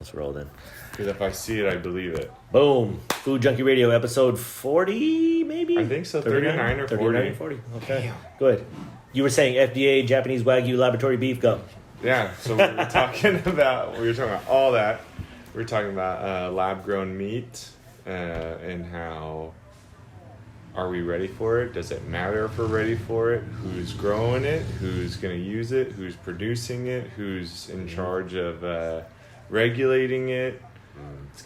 Let's roll then. Because if I see it, I believe it. Boom. Food Junkie Radio, episode 40, maybe? I think so, 39 or 40. 39 or 40. Okay. Good. You were saying FDA, Japanese Wagyu, laboratory beef, go. Yeah, so we were talking about all that. We were talking about lab-grown meat and how are we ready for it? Does it matter if we're ready for it? Who's growing it? Who's going to use it? Who's producing it? Who's in charge of regulating it? It's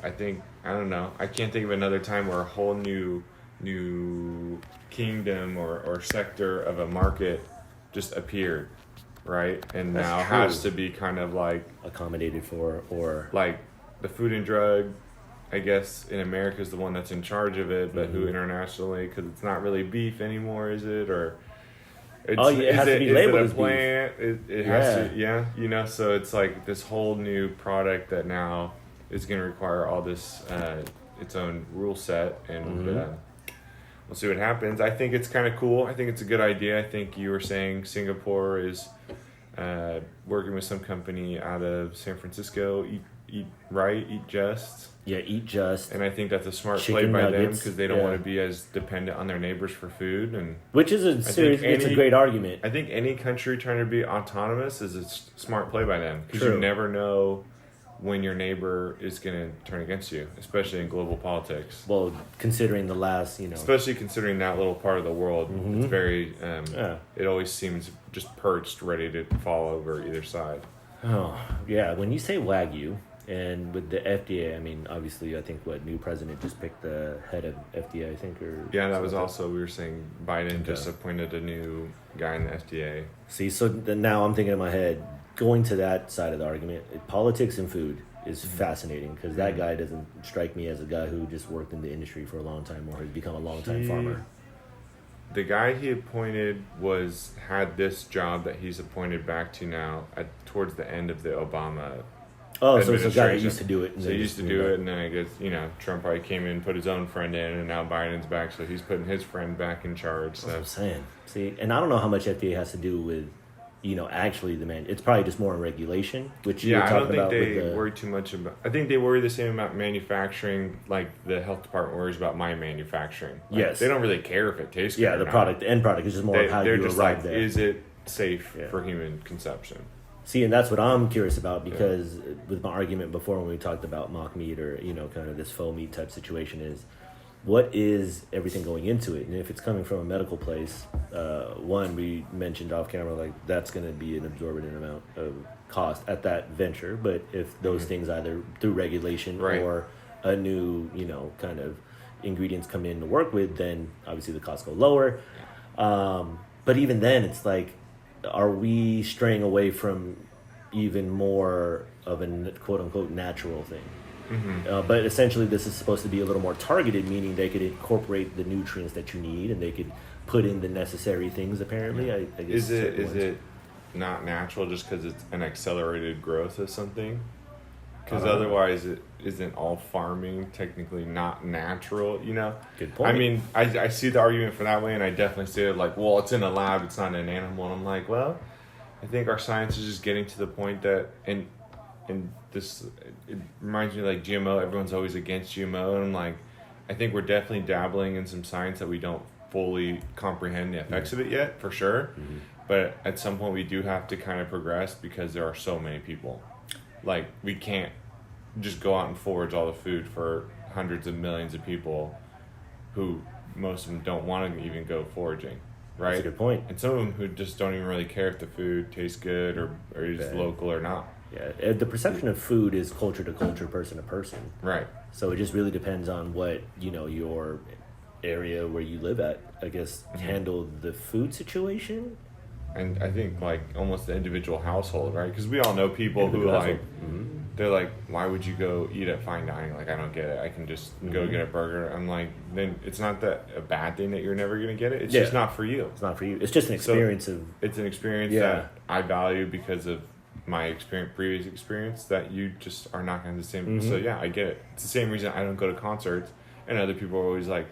I think, I don't know. I can't think of another time where a whole new kingdom or sector of a market just appeared, right? And That's now true. has to be kind of like Accommodated for, or... like the Food and Drug, I guess, in America is the one that's in charge of it, but who internationally, because it's not really beef anymore, is it? Or it has to be labeled as plant? It has to, so it's like this whole new product that now is going to require all this, its own rule set, and we'll see what happens. I think it's kind of cool. I think it's a good idea. I think you were saying Singapore is working with some company out of San Francisco, Eat Just. Yeah, Eat Just. And I think that's a smart Chicken play by them nuggets, because they don't want to be as dependent on their neighbors for food. And which is it's a great argument. I think any country trying to be autonomous is a smart play by them because True. you never know when your neighbor is going to turn against you, especially in global politics. Well, considering the last, Especially considering that little part of the world, it's very, it always seems just perched, ready to fall over either side. Oh, yeah. When you say Wagyu, and with the FDA, I mean, obviously, I think, new president just picked the head of FDA, I think, or... Yeah, that was also, we were saying Biden just appointed a new guy in the FDA. See, so now I'm thinking in my head, going to that side of the argument, politics and food is fascinating because that guy doesn't strike me as a guy who just worked in the industry for a long time or has become a long-time farmer. The guy he appointed had this job that he's appointed back to now towards the end of the Obama Oh, so it's a guy that used to do it. So he used to do it, and then I guess, Trump probably came in, put his own friend in, and now Biden's back, so he's putting his friend back in charge. So. That's what I'm saying. See, and I don't know how much FDA has to do with, actually the man. It's probably just more in regulation, which you're talking about. I don't think they worry too much about. I think they worry the same about manufacturing, like the health department worries about my manufacturing. Like, yes. They don't really care if it tastes good. Yeah, the end product is just more of how you arrive there. Is it safe for human consumption? See, and that's what I'm curious about because with my argument before when we talked about mock meat or, kind of this faux meat type situation is what is everything going into it? And if it's coming from a medical place, one, we mentioned off camera, like that's going to be an exorbitant amount of cost at that venture. But if those things either through regulation or a new, kind of ingredients come in to work with, then obviously the costs go lower. But even then, it's like, are we straying away from even more of a quote-unquote natural thing? But essentially this is supposed to be a little more targeted, meaning they could incorporate the nutrients that you need and they could put in the necessary things, apparently. I guess is it not natural just because it's an accelerated growth of something? Because otherwise it isn't all farming technically not natural, Good point. I mean, I see the argument for that way, and I definitely see it like, well, it's in a lab, it's not an animal. And I'm like, well, I think our science is just getting to the point that, and this, it reminds me of like GMO, everyone's always against GMO, and I'm like, I think we're definitely dabbling in some science that we don't fully comprehend the effects of it yet, for sure. But at some point we do have to kind of progress because there are so many people. Like, we can't just go out and forage all the food for hundreds of millions of people who most of them don't want to even go foraging, right? That's a good point. And some of them who just don't even really care if the food tastes good or is local or not. Yeah, the perception of food is culture to culture, person to person. Right. So it just really depends on what, your area where you live at, I guess, handle the food situation. And I think, like, almost the individual household, right? Because we all know people who, like, they're like, why would you go eat at fine dining? Like, I don't get it. I can just go get a burger. I'm like, then it's not that a bad thing that you're never going to get it. It's just not for you. It's not for you. It's just an experience It's an experience that I value because of my previous experience that you just are not going to the same. So, yeah, I get it. It's the same reason I don't go to concerts. And other people are always like,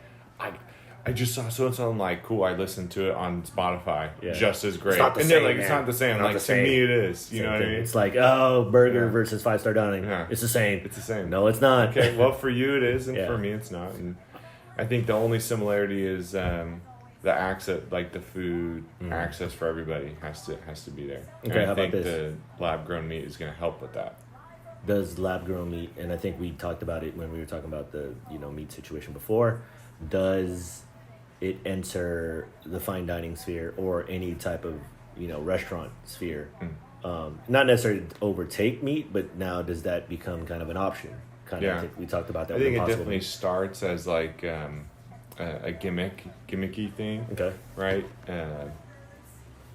I just saw so and so. I'm like, cool. I listened to it on Spotify, Yeah. just as great. not the and they're same, like, it's man. not the same. Not Like the to same. me, it is. You Same know what I thing. mean? It's like, oh, burger Yeah. versus 5-star dining. Yeah. It's the same. It's the same. No, it's not. Okay, well, for you it is, and Yeah. for me it's not. And I think the only similarity is the access, like the food access for everybody has to be there. Okay, and how I about think this? the lab grown meat is going to help with that. Does lab grown meat, and I think we talked about it when we were talking about the meat situation before, does it enter the fine dining sphere or any type of restaurant sphere? Not necessarily overtake meat, but now does that become kind of an option? I think we talked about that. I think it Impossible definitely Meat. starts as like a gimmicky thing, Okay. right?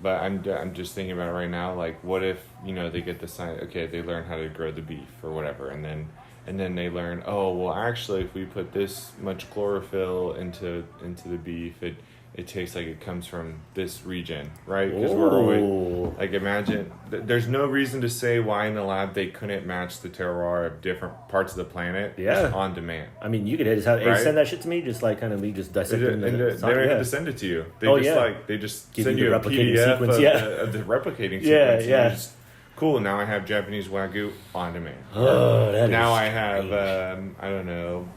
But I'm just thinking about it right now. Like, what if they get the sign? Okay, they learn how to grow the beef or whatever, and then they learn. Oh, well, actually, if we put this much chlorophyll into the beef, it tastes like it comes from this region, right? Because we're always like, imagine there's no reason to say why in the lab they couldn't match the terroir of different parts of the planet just on demand. I mean, you could just have Right? send that shit to me, just like kind of me just dissecting They don't have to send it to you. They just Give send you you the a replicating PDF sequence, of the replicating sequence. Yeah, and yeah. you're just, cool, now I have Japanese Wagyu on demand. Oh, that Now is I have, strange. I don't know,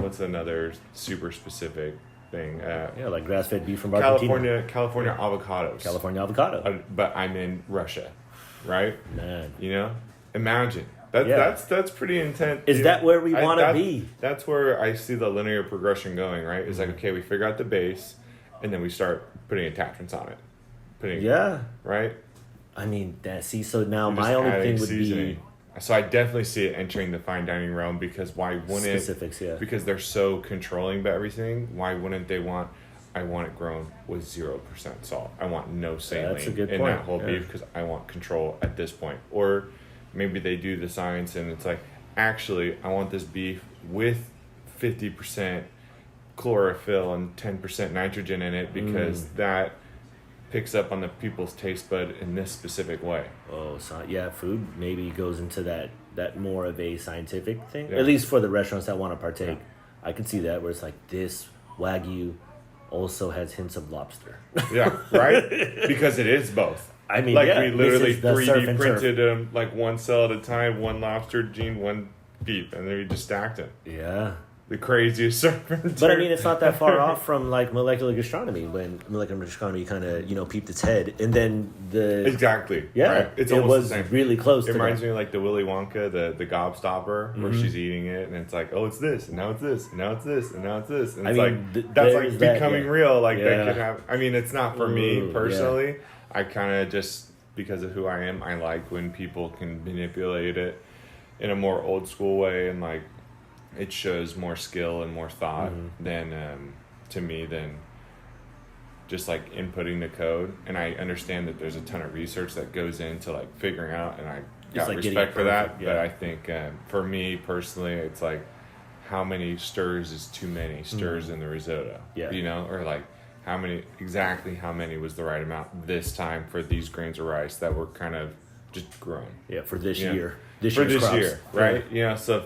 what's another super specific thing? like grass-fed beef from Argentina. California avocados. California avocado. But I'm in Russia, right? Man. Imagine. That's pretty intense. Is that where we want to be? That's where I see the linear progression going, right? It's like, okay, we figure out the base, and then we start putting attachments on it. Right? I mean, so now You're my just only adding thing would seasoning. So I definitely see it entering the fine dining realm, because why wouldn't Specifics, yeah. Because they're so controlling about everything. Why wouldn't they want? I want it grown with 0% salt. I want no saline That's a good in point, that whole beef, because I want control at this point. Or maybe they do the science and it's like, actually, I want this beef with 50% chlorophyll and 10% nitrogen in it, because that picks up on the people's taste bud in this specific way. Oh, so yeah, food maybe goes into that more of a scientific thing. Yeah. At least for the restaurants that want to partake, I can see that where it's like this Wagyu also has hints of lobster. Yeah, right? Because it is both. I mean, like, yeah, we literally this is the surf 3D and printed them like one cell at a time, one lobster gene, one beef, and then we just stacked it. Yeah. The craziest surf and But I mean, it's not that far off from like molecular gastronomy, when molecular gastronomy kind of peeped its head, and then Exactly. Yeah, right? It's it almost was the same. really close. It to reminds that. me of like the Willy Wonka, the gobstopper, where she's eating it, and it's like, oh, it's this, and now it's this, and now it's this, and now it's this, and it's that's like becoming real. Like that could have. I mean, it's not for me personally. Yeah. I kind of just, because of who I am, I like when people can manipulate it in a more old school way, and like it shows more skill and more thought than to me than just like inputting the code. And I understand that there's a ton of research that goes into like figuring out, and I got like respect for that. Yeah. But I think for me personally, it's like, how many stirs is too many stirs in the risotto? Yeah. Or like how many was the right amount this time for these grains of rice that were kind of just grown. Yeah, for this year. This year, right? So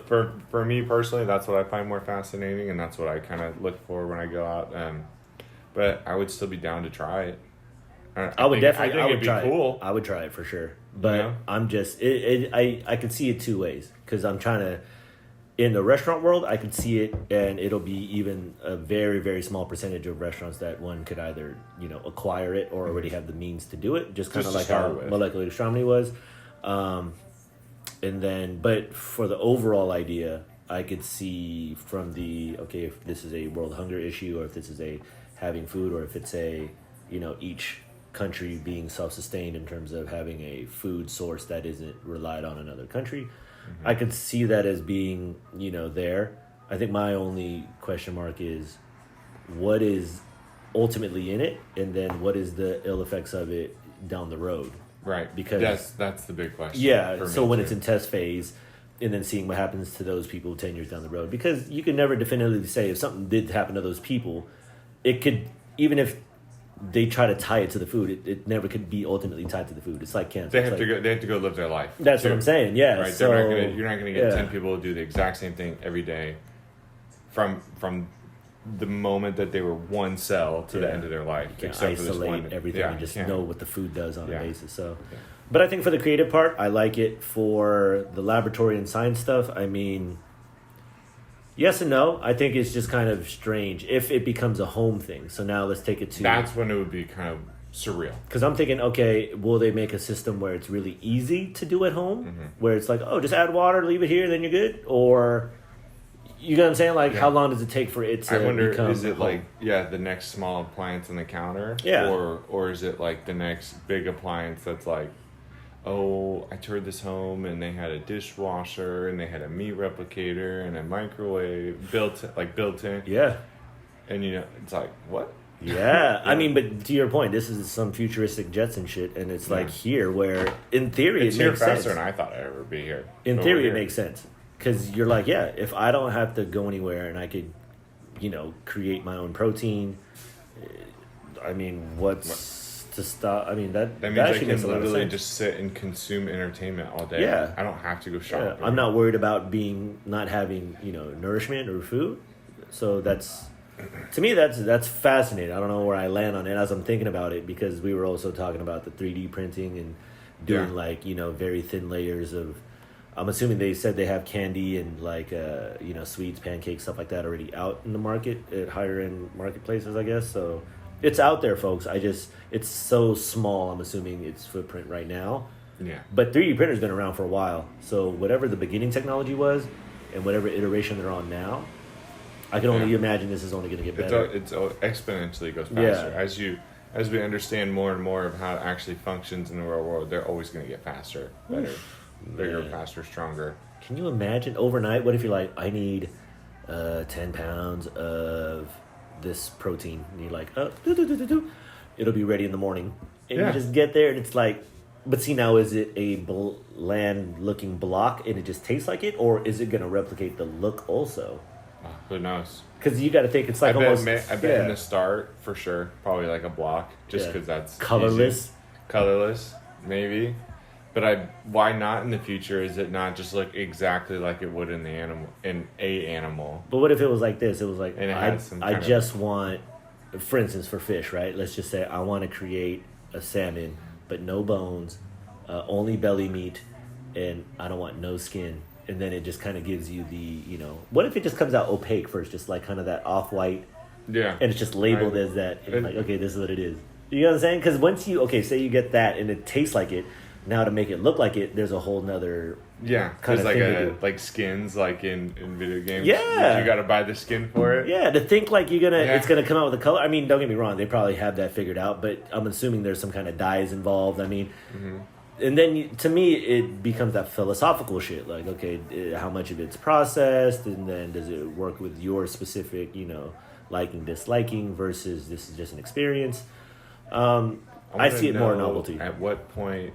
for me personally, that's what I find more fascinating, and that's what I kind of look for when I go out. But I would still be down to try it. I would try cool. I would try it for sure. But I'm just I can see it two ways, because I'm trying to, in the restaurant world, I could see it, and it'll be even a very, very small percentage of restaurants that one could either acquire it or already have the means to do it, just kind of like how molecular gastronomy was. And then, but for the overall idea, I could see from if this is a world hunger issue, or if this is a having food, or if it's a, each country being self-sustained in terms of having a food source that isn't relied on another country. I could see that as being, there. I think my only question mark is what is ultimately in it, and then what is the ill effects of it down the road. Right. Because that's the big question. Yeah. So when it's in test phase, and then seeing what happens to those people 10 years down the road, because you can never definitively say if something did happen to those people, it could, even if they try to tie it to the food, it never could be ultimately tied to the food. It's like cancer. They have to go live their life. That's what I'm saying. Yeah. Right. You're not gonna get 10 people to do the exact same thing every day from the moment that they were one cell to the end of their life. You can isolate everything and just know what the food does on a basis. So, but I think for the creative part, I like it. For the laboratory and science stuff, I mean, yes and no. I think it's just kind of strange if it becomes a home thing. So now let's take it to... That's when it would be kind of surreal. Because I'm thinking, okay, will they make a system where it's really easy to do at home? Where it's like, oh, just add water, leave it here, then you're good? Or... You know what I'm saying? Like, how long does it take for it to become... I wonder, is it like, the next small appliance on the counter? Yeah. Or is it like the next big appliance that's like, oh, I toured this home and they had a dishwasher and they had a meat replicator and a microwave built in. Yeah. And, it's like, what? Yeah. I mean, but to your point, this is some futuristic Jetson shit, and it's like here where, in theory, it's it makes sense. It's here faster than I thought I'd ever be here. In theory, it makes sense. Because you're like, if I don't have to go anywhere and I could, create my own protein, I mean, what's to stop? I mean, that means I can literally just sit and consume entertainment all day. Yeah. I don't have to go shopping. Yeah. I'm not worried about not having, nourishment or food. So to me, that's fascinating. I don't know where I land on it as I'm thinking about it, because we were also talking about the 3D printing and doing very thin layers of... I'm assuming they said they have candy and sweets, pancakes, stuff like that already out in the market at higher end marketplaces, I guess. So it's out there, folks. It's so small. I'm assuming its footprint right now. Yeah. But 3D printer's been around for a while. So whatever the beginning technology was and whatever iteration they're on now, I can only imagine this is only going to get better. It's exponentially goes faster. Yeah. As we understand more and more of how it actually functions in the real world, they're always going to get faster, better. Bigger, faster, stronger. Can you imagine overnight? What if you're like, I need 10 pounds of this protein, and you're like, it'll be ready in the morning, and you just get there, and it's like, but see, now is it a bland-looking block, and it just tastes like it, or is it going to replicate the look also? Who knows? Because you got to think it's like I bet in the start for sure, probably like a block, just because that's colorless. Easy. Colorless, maybe. But why not in the future? Is it not just look exactly like it would in an animal? But what if it was like this? It was like, and I just want, for instance, for fish, right? Let's just say I want to create a salmon, but no bones, only belly meat, and I don't want no skin. And then it just kind of gives you the, what if it just comes out opaque first, just like kind of that off-white? Yeah. And it's just labeled as that. And like, okay, this is what it is. You know what I'm saying? Because once say you get that and it tastes like it, now to make it look like it, there's a whole nother kind of thing like skins like in video games. Yeah, you got to buy the skin for it. Yeah, to think like it's gonna come out with a color. I mean, don't get me wrong, they probably have that figured out, but I'm assuming there's some kind of dyes involved. I mean, and then to me it becomes that philosophical shit. Like, okay, how much of it's processed, and then does it work with your specific, liking, disliking versus this is just an experience. I see it more novelty. At what point?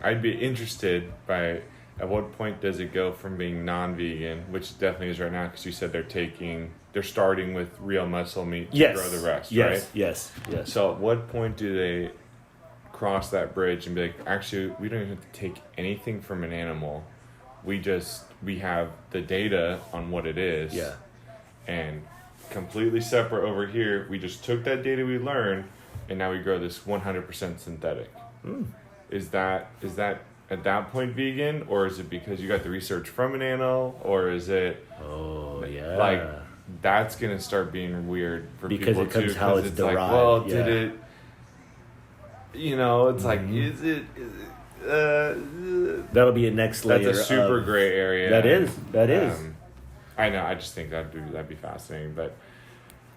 I'd be interested by at what point does it go from being non-vegan, which it definitely is right now, because you said they're starting with real muscle meat to grow the rest, right? Yes. So at what point do they cross that bridge and be like, actually, we don't even have to take anything from an animal. We have the data on what it is. Yeah. And completely separate over here, we just took that data we learned, and now we grow this 100% synthetic. Is that at that point vegan, or is it because you got the research from an animal, or is it like that's gonna start being weird for because people it comes too? how it's derived. Like, well, did it? It's like, is it? That'll be a next layer. That's a super gray area. That is. I know. I just think that'd be fascinating, but.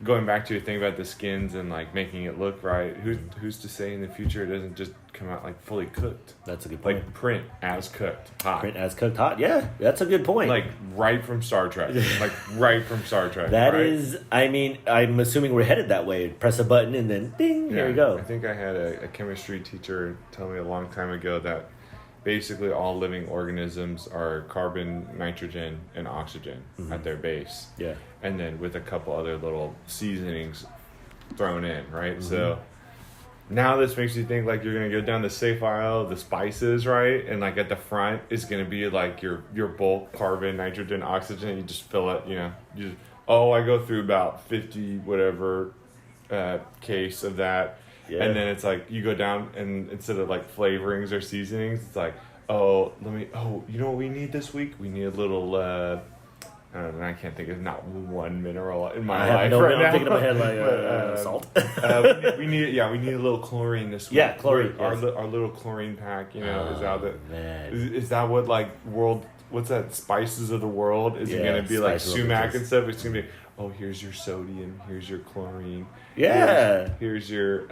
Going back to your thing about the skins and like making it look right, who's to say in the future it doesn't just come out like fully cooked? That's a good point. Like print as cooked hot. Print as cooked hot. Yeah, that's a good point. Like right from Star Trek. That is. I mean, I'm assuming we're headed that way. Press a button and then ding. Here we go. I think I had a chemistry teacher tell me a long time ago that basically all living organisms are carbon, nitrogen, and oxygen at their base. Yeah. And then with a couple other little seasonings thrown in, right? So now this makes you think like you're going to go down the safe aisle of the spices, right? And like at the front is going to be like your bulk carbon, nitrogen, oxygen. You just fill it, you just oh, I go through about 50 whatever case of that. Yeah. And then it's like you go down and instead of like flavorings or seasonings, it's like, oh, you know what we need this week? We need a little, I don't know, I can't think of not one mineral in my life right now. I'm thinking in my head like salt. we need a little chlorine this week. Yeah, chlorine. Our little chlorine pack, is out there. Man. Is that what like what's that, spices of the world? Is it going to be like sumac and stuff? It's going to be, oh, here's your sodium, here's your chlorine. Yeah. Here's your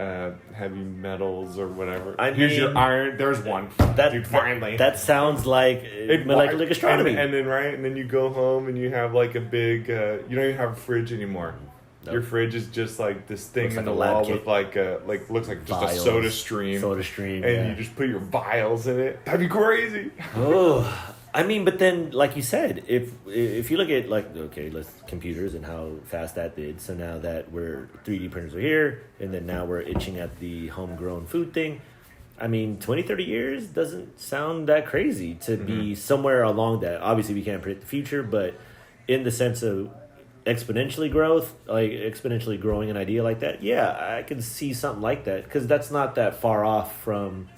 heavy metals or whatever. Here's your iron. There's one. Dude, finally. That sounds like molecular astronomy. And then you go home and you have like a big, you don't even have a fridge anymore. Nope. Your fridge is just like this thing in the wall with looks like just vials, a soda stream. And you just put your vials in it. That'd be crazy. Oh. I mean, but then, like you said, if you look at let's computers and how fast that did. So now that 3D printers are here, and then now we're itching at the homegrown food thing. I mean, 20, 30 years doesn't sound that crazy to be somewhere along that. Obviously, we can't predict the future, but in the sense of exponentially growing an idea like that, yeah, I can see something like that because that's not that far off from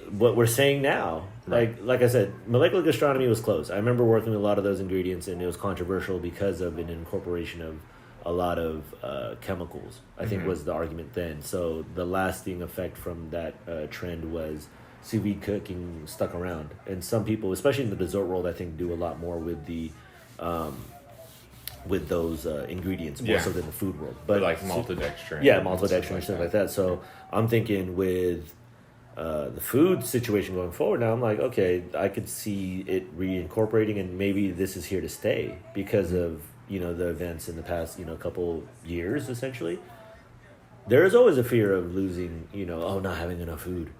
what we're saying now. Right. Like I said, molecular gastronomy was close. I remember working with a lot of those ingredients, and it was controversial because of an incorporation of a lot of chemicals, I think was the argument then. So the lasting effect from that trend was sous vide cooking stuck around. And some people, especially in the dessert world, I think do a lot more with the with those ingredients more so than the food world. But like maltodextrin. Yeah, maltodextrin and stuff like that. So I'm thinking with the food situation going forward now, I'm like, okay, I could see it reincorporating, and maybe this is here to stay because of the events in the past couple years. Essentially, there is always a fear of losing, not having enough food.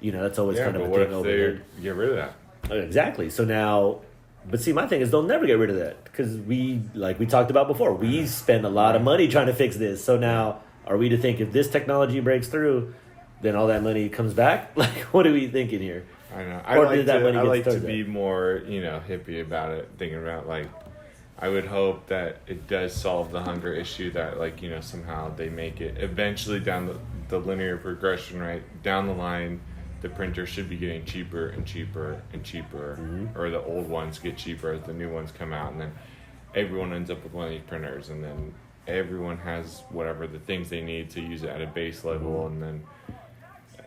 That's always kind of a thing over there. Get rid of that. Exactly. So now, but see, my thing is they'll never get rid of that because we talked about before, we spend a lot of money trying to fix this. So now, are we to think if this technology breaks through, then all that money comes back? Like, what are we thinking here? I know. I like to be more, hippie about it, thinking about, like, I would hope that it does solve the hunger issue, that, like, somehow they make it eventually down the linear progression, right? Down the line, the printer should be getting cheaper and cheaper and cheaper, or the old ones get cheaper as the new ones come out, and then everyone ends up with one of these printers, and then everyone has whatever the things they need to use it at a base level, and then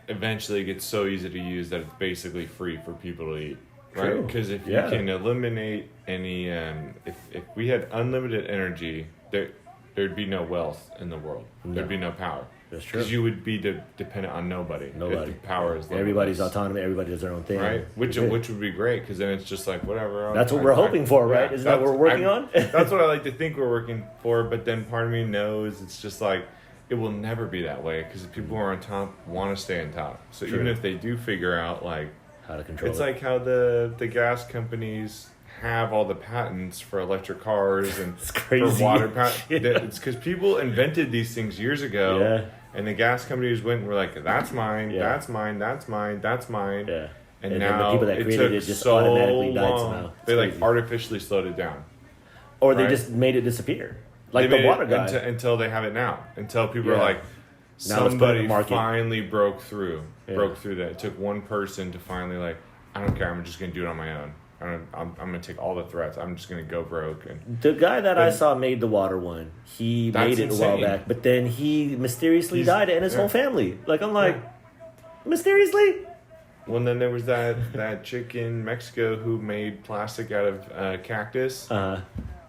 eventually it gets so easy to use that it's basically free for people to eat, right? Because if you can eliminate any, if we had unlimited energy, there'd be no wealth in the world. No. There'd be no power. That's true. Because you would be dependent on nobody. The power is limitless. Everybody's autonomy. Everybody does their own thing. Right? Which would be great, because then it's just like, whatever. That's what we're hoping for, right? Isn't that what we're working on? That's what I like to think we're working for, but then part of me knows it's just like, it will never be that way, because the people who are on top want to stay on top. So even if they do figure out, like, how to control it's like how the gas companies have all the patents for electric cars and for water patents. It's because people invented these things years ago, and the gas companies went and were like, that's mine, that's mine, that's mine, that's mine. Yeah. And now the people that created it just automatically died somehow. They like artificially slowed it down. Or they just made it disappear. Like the water guy. Until they have it now. Until people are like, somebody finally broke through that. It took one person to finally, like, I don't care, I'm just going to do it on my own. I'm going to take all the threats. I'm just going to go broke. And the guy that I saw made the water one. He made it a while back, but then he mysteriously died, and his whole family. Like, I'm like, mysteriously? Well, then there was that chick in Mexico who made plastic out of cactus.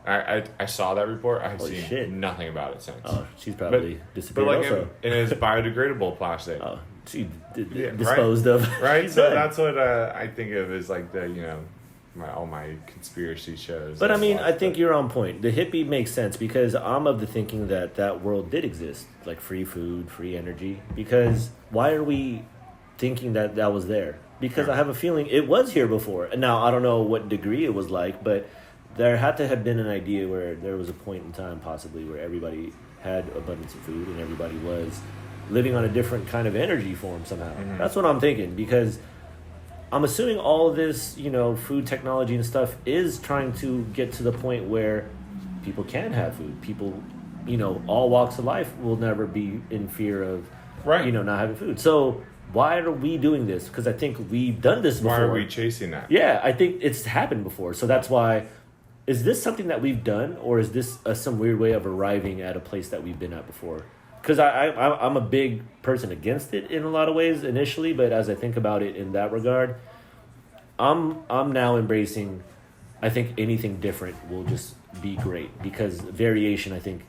I saw that report. I've seen nothing about it since. Oh, she's probably disappeared also. And it's biodegradable plastic. Oh, she disposed of. Right? So that's what I think of as like the, all my conspiracy shows. But I mean, I think you're on point. The hippie makes sense because I'm of the thinking that world did exist. Like free food, free energy. Because why are we thinking that was there? Because I have a feeling it was here before. And now, I don't know what degree it was like, but there had to have been an idea where there was a point in time possibly where everybody had abundance of food and everybody was living on a different kind of energy form somehow. That's what I'm thinking, because I'm assuming all of this, food technology and stuff is trying to get to the point where people can have food. People, all walks of life will never be in fear of, not having food. So why are we doing this? Because I think we've done this before. Why are we chasing that? Yeah, I think it's happened before. So that's why, is this something that we've done, or is this some weird way of arriving at a place that we've been at before? Because I'm a big person against it in a lot of ways initially, but as I think about it in that regard, I'm now embracing, I think anything different will just be great, because variation, I think,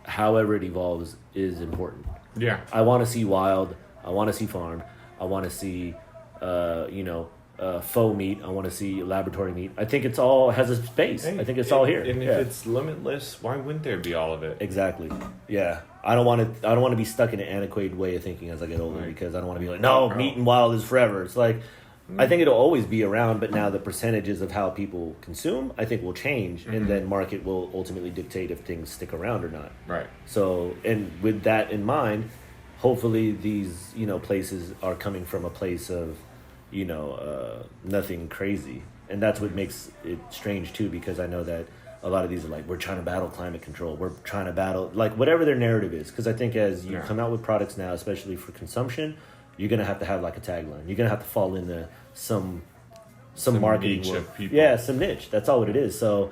however it evolves, is important. Yeah. I want to see wild. I want to see farmed. I want to see, faux meat. I want to see laboratory meat. I think it's all has a space. I think it's all here. And if it's limitless, why wouldn't there be all of it? Exactly. Yeah. I don't want to be stuck in an antiquated way of thinking as I get older, because I don't want to be like, no, meat and wild is forever. It's like, I think it'll always be around, but now the percentages of how people consume, I think, will change, and then market will ultimately dictate if things stick around or not. Right. So, and with that in mind, hopefully these, places are coming from a place of, nothing crazy. And that's what makes it strange too, because I know that a lot of these are like, we're trying to battle climate control. We're trying to battle, like, whatever their narrative is. Because I think as you come out with products now, especially for consumption, you're going to have like a tagline. You're going to have to fall into some marketing niche work. Of people. Yeah, some niche. That's all what it is. So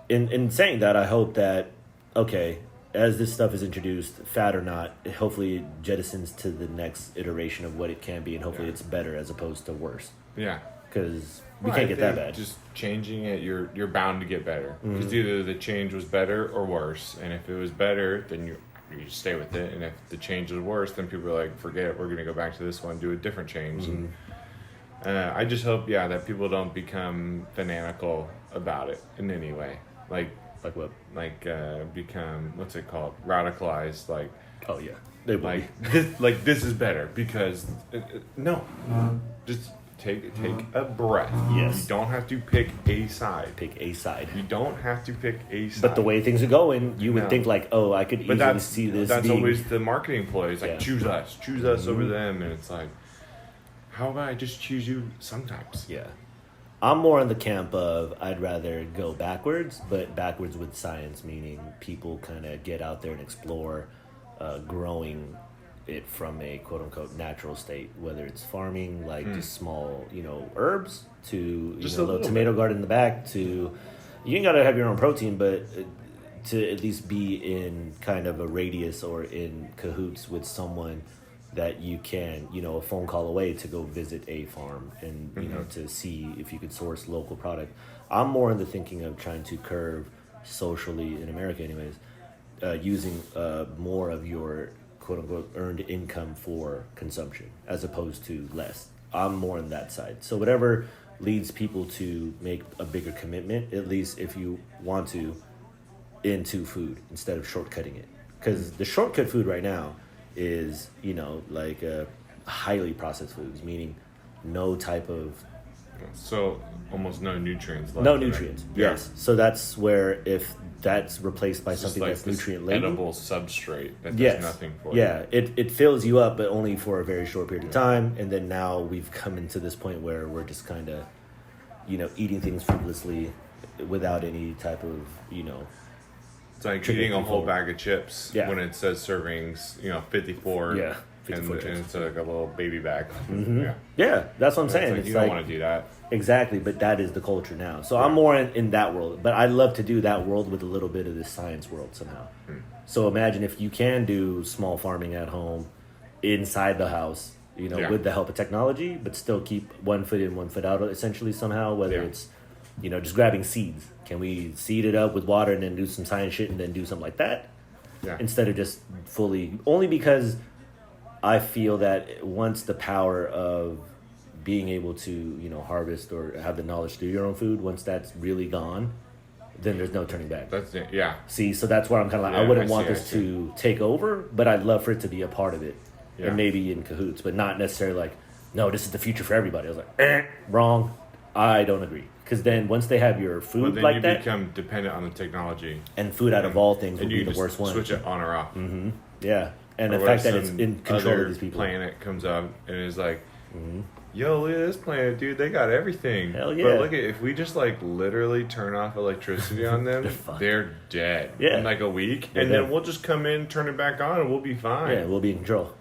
in saying that, I hope that, okay, as this stuff is introduced, fat or not, hopefully it jettisons to the next iteration of what it can be, and hopefully it's better as opposed to worse. Yeah. Because we can't get that bad. Just changing it, you're bound to get better. Because either the change was better or worse. And if it was better, then you stay with it. And if the change is worse, then people are like, forget it, we're going to go back to this one, do a different change. And I just hope, that people don't become fanatical about it in any way. Like what? Like become, what's it called? Radicalized. Like, oh yeah, they will be. This is better because no, just take a breath. Yes, you don't have to pick a side. You don't have to pick a side. But the way things are going, you would think like, oh, I could easily see this. That's always the marketing ploy. It's like choose us over them, and it's like, how about I just choose you sometimes? Yeah. I'm more in the camp of I'd rather go backwards, but backwards with science, meaning people kind of get out there and explore growing it from a quote-unquote natural state, whether it's farming, like just small, herbs, to a little tomato garden in the back, to you ain't got to have your own protein, but to at least be in kind of a radius or in cahoots with someone that you can, a phone call away to go visit a farm and, to see if you could source local product. I'm more in the thinking of trying to curve socially, in America anyways, using more of your quote-unquote earned income for consumption as opposed to less. I'm more on that side. So whatever leads people to make a bigger commitment, at least if you want to, into food instead of shortcutting it. Because the shortcut food right now is, highly processed foods, meaning no type of... So almost no nutrients left. No nutrients, yes. So that's where if that's replaced by something that's nutrient-laden... edible substrate that does nothing for you. Yeah, it fills you up, but only for a very short period of time. And then now we've come into this point where we're just kind of, eating things frivolously without any type of, It's like eating a whole bag of chips when it says servings, 54. Yeah, 54 and it's like a little baby bag. Yeah, that's what I'm saying. It's you don't want to do that. Exactly, but that is the culture now. So I'm more in that world. But I love to do that world with a little bit of this science world somehow. So imagine if you can do small farming at home, inside the house, with the help of technology, but still keep 1 foot in, 1 foot out, essentially somehow, whether it's just grabbing seeds. Can we seed it up with water and then do some science shit and then do something like that? Yeah. Instead of just fully... Only because I feel that once the power of being able to, harvest or have the knowledge to do your own food, once that's really gone, then there's no turning back. That's it, yeah. See, so that's where I'm kind of like, I wouldn't want this to take over, but I'd love for it to be a part of it. Yeah. And maybe in cahoots, but not necessarily like, no, this is the future for everybody. I was like, wrong. I don't agree. Because then once they have your food like that... you become dependent on the technology. And food out of all things would be the worst one. Switch it on or off. Yeah. And the fact that it's in control of these people. Planet comes up and is like, yo, look at this planet, dude. They got everything. Hell yeah. But look at, if we just like literally turn off electricity on them, they're dead in like a week. And then we'll just come in, turn it back on, and we'll be fine. Yeah, we'll be in control.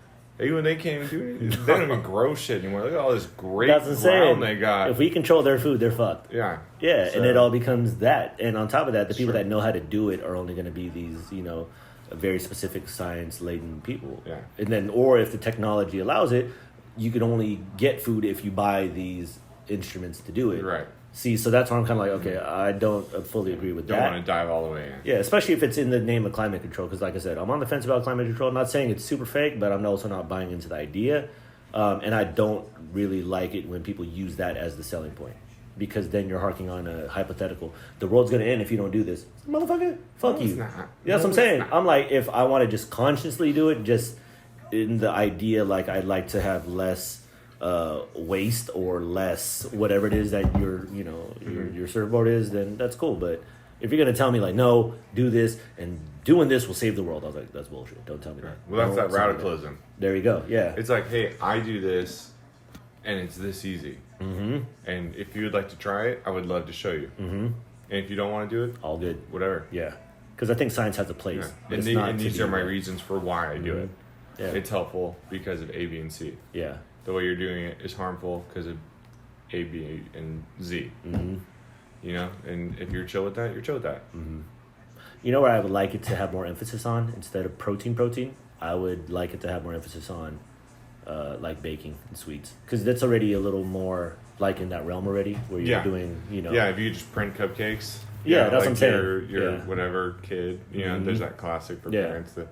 Even they can't even do anything. They don't even grow shit anymore. Look at all this great ground they got. If we control their food, they're fucked. Yeah. Yeah, so. And it all becomes that. And on top of that, the people that know how to do it are only going to be these, you know, very specific science-laden people. Yeah. And then, or if the technology allows it, you can only get food if you buy these instruments to do it. Right. See, so that's why I'm kind of like, okay, I don't fully agree with that. Don't want to dive all the way in. Yeah, especially if it's in the name of climate control. Because like I said, I'm on the fence about climate control. I'm not saying it's super fake, but I'm also not buying into the idea. And I don't really like it when people use that as the selling point. Because then you're harking on a hypothetical. The world's going to end if you don't do this. Motherfucker, fuck you. Not. That's what I'm saying. I'm like, if I want to just consciously do it, just in the idea, like I'd like to have less waste or less whatever it is that your surfboard is, then that's cool. But if you're gonna tell me like, no, do this and doing this will save the world, I was like, that's bullshit. Don't tell me that. Well, that's that radicalism. There you go. Yeah, it's like, hey, I do this and it's this easy. Mm-hmm. And if you would like to try it, I would love to show you. Mm-hmm. And if you don't want to do it, all good, whatever. Yeah, because I think science has a place. Yeah. And these are my reasons for why I do it. Yeah. It's helpful because of A, B, and C. Yeah. The way you're doing it is harmful because of A, B, and Z. Mm-hmm. You know, and if you're chill with that, you're chill with that. Mm-hmm. You know where I would like it to have more emphasis on instead of protein? I would like it to have more emphasis on like baking and sweets, because that's already a little more like in that realm already, where you're doing, you know. Yeah, if you just print cupcakes. Yeah, that's like what I'm saying. Your whatever kid, you know, there's that classic for parents that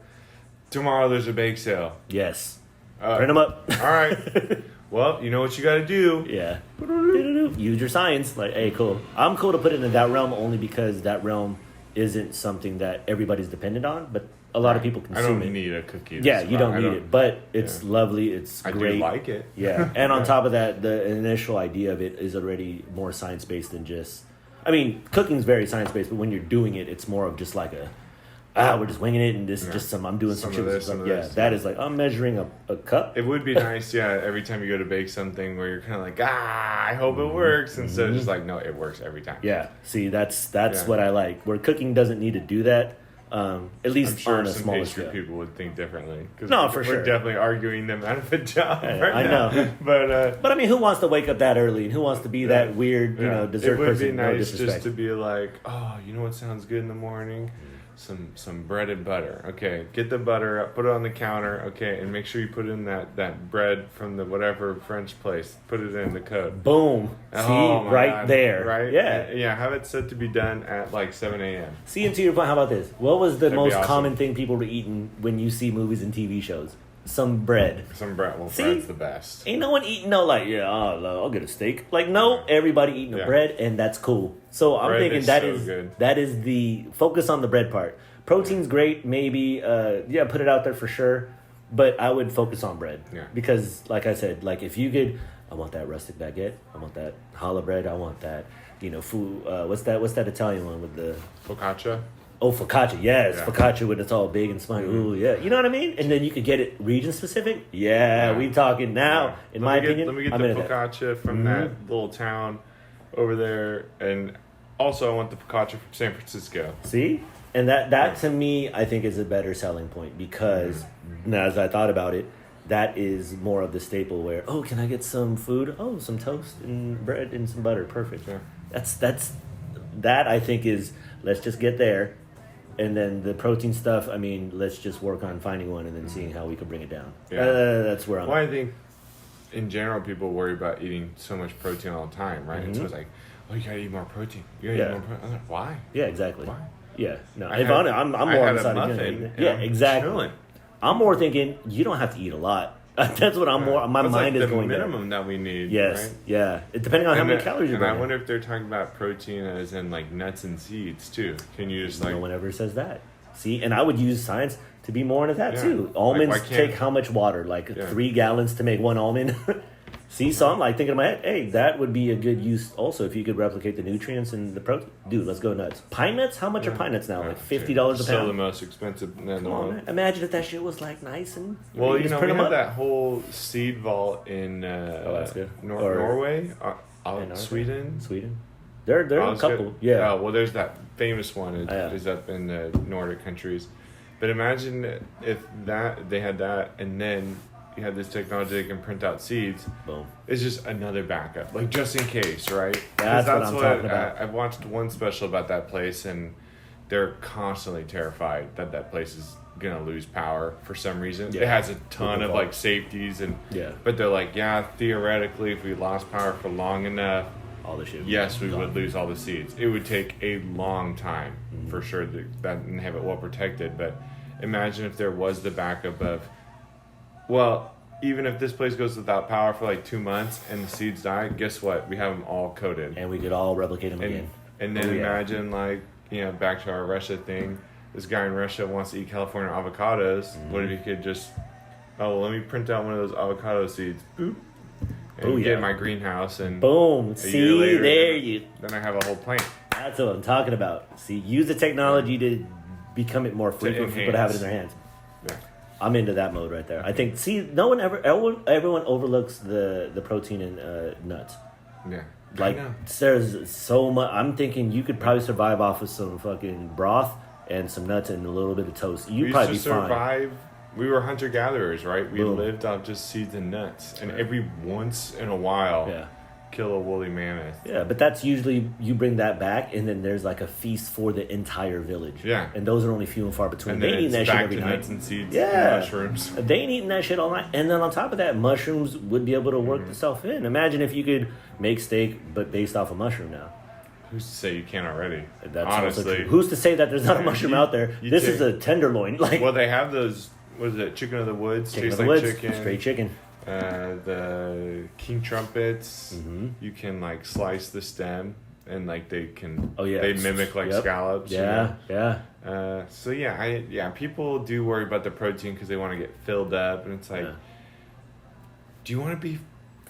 tomorrow there's a bake sale. Yes. Print them up. All right. Well, you know what you got to do. Yeah. Use your science. Like, hey, cool. I'm cool to put it in that realm only because that realm isn't something that everybody's dependent on, but a lot of people consume it. I don't need a cookie. Yeah, you don't need it, but it's lovely. It's great. I do like it. Yeah, and on top of that, the initial idea of it is already more science-based than just... I mean, cooking's very science-based, but when you're doing it, it's more of just like we're just winging it, and this is just I'm doing some shit. That is like, I'm measuring a cup. It would be nice, every time you go to bake something where you're kind of like, I hope it works, instead of just like, no, it works every time. Yeah, see, that's what I like. Where cooking doesn't need to do that, at least I'm sure on a smaller some scale. people would think differently. No, for sure. We're definitely arguing them out of a job I know. But I mean, who wants to wake up that early, and who wants to be that weird, dessert person? It would be nice just to be like, oh, you know what sounds good in the morning? Some bread and butter. Okay, get the butter up, put it on the counter. Okay, and make sure you put in that bread from the whatever French place. Put it in the code. Boom. See, right there. Right? Yeah. Have it set to be done at like 7 a.m. See, and to your point, how about this? What was the most common thing people were eating when you see movies and TV shows? Some bread. Well, bread's the best. Ain't no one eating I'll get a steak. Like, no, everybody eating the bread, and that's cool. So I'm thinking that is the focus on the bread part. Protein's great, maybe, put it out there for sure, but I would focus on bread. Yeah. Because, like I said, like if you could, I want that rustic baguette, I want that challah bread, I want that, food, what's that Italian one with the... Focaccia? Oh, focaccia, yes. Focaccia when it's all big and smiley. Ooh, yeah. You know what I mean? And then you could get it region-specific. Yeah, we talking now, in my opinion. Let me get the focaccia from that little town over there. And also, I want the focaccia from San Francisco. See? And that to me, I think, is a better selling point because, as I thought about it, that is more of the staple where, oh, can I get some food? Oh, some toast and bread and some butter. Perfect. Yeah. That I think is, let's just get there. And then the protein stuff, I mean, let's just work on finding one and then seeing how we can bring it down. Yeah. That's where I'm at. I think, in general, people worry about eating so much protein all the time, right? And so it's like, oh, you gotta eat more protein. You gotta eat more protein. I'm like, why? Yeah, exactly. Why? Yeah. No, I'm more on the side of yeah, exactly. Chilling. I'm more thinking, you don't have to eat a lot. That's what I'm more. My mind is going there. That's the minimum that we need. Yes, right? Yeah. Depending on how many calories you're burning. And I wonder if they're talking about protein as in like nuts and seeds too. Can you just like? No one ever says that. See, and I would use science to be more into that too. Almonds take how much water? Like 3 gallons to make one almond. See, so I'm like thinking in my head, hey, that would be a good use also if you could replicate the nutrients and the protein. Dude, let's go nuts. Pine nuts? How much are pine nuts now? Like $50 a pound? Still the most expensive. Come on, man. Imagine if that shit was like nice and. Well, we had that whole seed vault in that's good. Norway, Sweden. There are a couple. Yeah. Well, there's that famous one. Is up in the Nordic countries. But imagine if they had that, and then you had this technology that can print out seeds. Boom. It's just another backup, like just in case, right? That's what I'm talking about. I've watched one special about that place, and they're constantly terrified that place is gonna lose power for some reason. Yeah. It has a ton of like safeties, but they're like, theoretically, if we lost power for long enough, all the shit. Yes, we would lose all the seeds. It would take a long time for sure that and have it well protected. But imagine if there was the backup of, well, even if this place goes without power for like 2 months and the seeds die, guess what? We have them all coated, and we could all replicate them again. And then imagine back to our Russia thing. This guy in Russia wants to eat California avocados. What if he could just, let me print out one of those avocado seeds. Boop. And get in my greenhouse and boom. See, later, then I have a whole plant. That's what I'm talking about. See, use the technology to become it more free for people to have it in their hands. Yeah. I'm into that mode right there. I think. See, everyone overlooks the protein in nuts. Yeah. Like there's so much. I'm thinking you could probably survive off of some fucking broth and some nuts and a little bit of toast. You'd probably be fine. We were hunter-gatherers, right? We lived off just seeds and nuts. And every once in a while, kill a woolly mammoth. Yeah, but that's usually, you bring that back, and then there's like a feast for the entire village. Yeah. And those are only few and far between. And they ain't eating that shit every night. Nuts and seeds and mushrooms. They ain't eating that shit all night. And then on top of that, mushrooms would be able to work itself in. Imagine if you could make steak, but based off a mushroom now. Who's to say you can't already? That's honestly. Who's to say that there's not a mushroom out there? This is a tenderloin. Well, they have those... What is it? Chicken of the woods. Chicken of the woods. Chicken. Straight chicken. The king trumpets. Mm-hmm. You can like slice the stem and like they can. Oh yeah. They mimic like scallops. Yeah. Yeah. People do worry about the protein because they want to get filled up, and it's like, do you want to be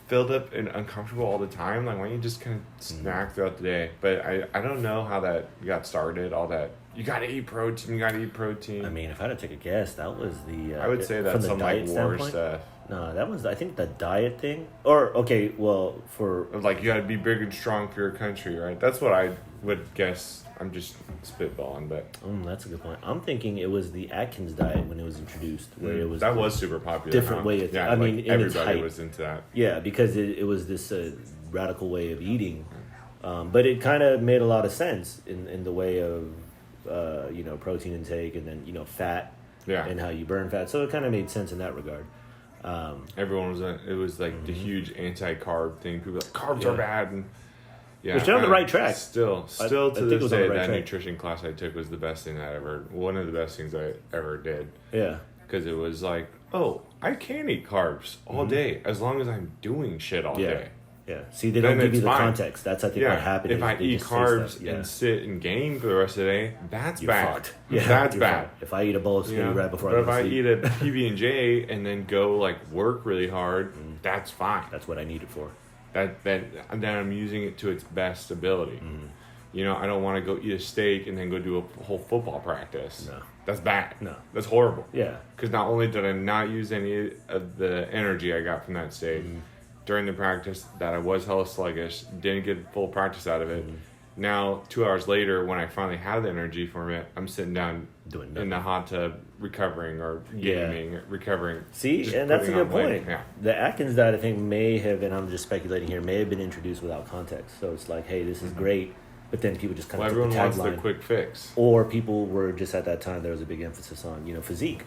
filled up and uncomfortable all the time? Like, why don't you just kind of snack throughout the day? But I don't know how that got started. All that. You gotta eat protein. I mean, if I had to take a guess, that was the. I would say that's some like war stuff. No, that was, I think, the diet thing. Or okay, well, for like you gotta be big and strong for your country, right? That's what I would guess. I'm just spitballing, but that's a good point. I'm thinking it was the Atkins diet when it was introduced, where it was that was super popular. Different way of I mean, everybody was into that. Yeah, because it was this radical way of eating, but it kind of made a lot of sense in the way of. Protein intake and then fat and how you burn fat, so it kind of made sense in that regard. Everyone was it was like the huge anti-carb thing. People were like carbs are bad, and which they're on the right track. Still to this day, that nutrition class I took was the best thing one of the best things I ever did. Yeah, because it was like, I can eat carbs all day as long as I'm doing shit all day. Yeah. See, they don't give you the context. That's, I think, what happened. If I eat carbs and sit and game for the rest of the day, that's bad. Fucked. Yeah, that's bad. Fucked. If I eat a bowl of spaghetti right before I go to sleep. If I eat a PB&J and then go like work really hard, that's fine. That's what I need it for. Then I'm using it to its best ability. I don't want to go eat a steak and then go do a whole football practice. No. That's bad. No. That's horrible. Yeah. Because not only did I not use any of the energy I got from that steak, during the practice that I was hella sluggish, didn't get full practice out of it. Now, 2 hours later, when I finally have the energy for it, I'm sitting down in the hot tub recovering or gaming, recovering. See, and that's a good point. Yeah. The Atkins diet, I think, may have, and I'm just speculating here, may have been introduced without context. So it's like, hey, this is great. But then people just kind of everyone wants the quick fix. Or people were just at that time, there was a big emphasis on, physique.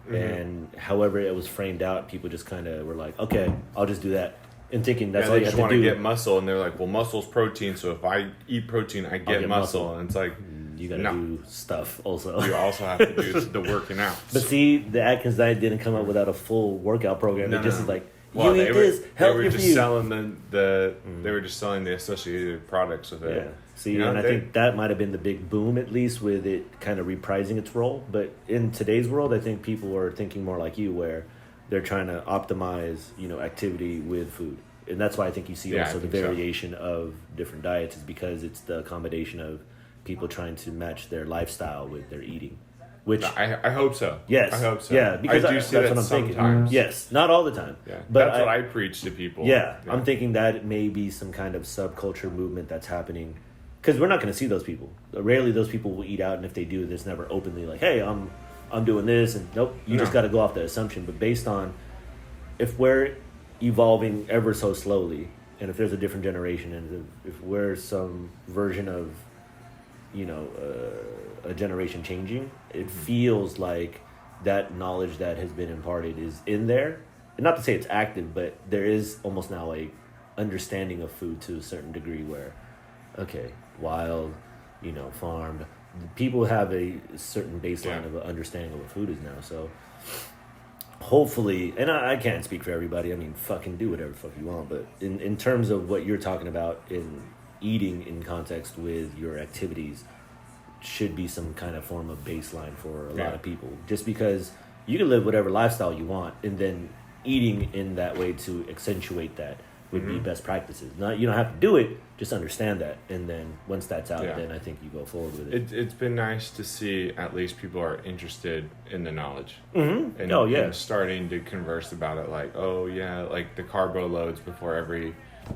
And however it was framed out, people just kind of were like, okay, I'll just do that. And thinking that's all you have to do. They just want to get muscle, and they're like, well, muscle's protein, so if I eat protein, I get muscle. And it's like, you got to do stuff also. You also have to do the working out. But see, the Atkins diet didn't come up without a full workout program. It just is like, eat this, healthy for you. They were just selling they were just selling the associated products with it. Yeah. See, I think that might have been the big boom, at least, with it kind of reprising its role. But in today's world, I think people are thinking more like you, where they're trying to optimize, activity with food. and that's why I think you see Yeah, also I the think so. variation of different diets is because it's the combination of people trying to match their lifestyle with their eating. Which I hope so. yes, I hope so. yeah, because I do see that's that what I'm sometimes. thinking. Yes, not all the time. Yeah, but that's what I preach to people. Yeah, I'm thinking that it may be some kind of subculture movement that's happening, because we're not going to see those people. Rarely those people will eat out, and if they do, there's never openly like, "Hey, I'm doing this," and nope. You just got to go off the assumption. But based on if we're evolving ever so slowly, and if there's a different generation, and if we're some version of, a generation changing, it feels like that knowledge that has been imparted is in there. And not to say it's active, but there is almost now a understanding of food to a certain degree where, okay, wild, farmed, people have a certain baseline of understanding of what food is now. So hopefully, and I can't speak for everybody. I mean, fucking do whatever the fuck you want. But in terms of what you're talking about in eating in context with your activities, should be some kind of form of baseline for a lot of people. Just because you can live whatever lifestyle you want, and then eating in that way to accentuate that would be best practices. Not, you don't have to do it, just understand that, and then once that's out, then I think you go forward with it. It's been nice to see at least people are interested in the knowledge. Mm-hmm. And starting to converse about it, like, like the carbo loads before every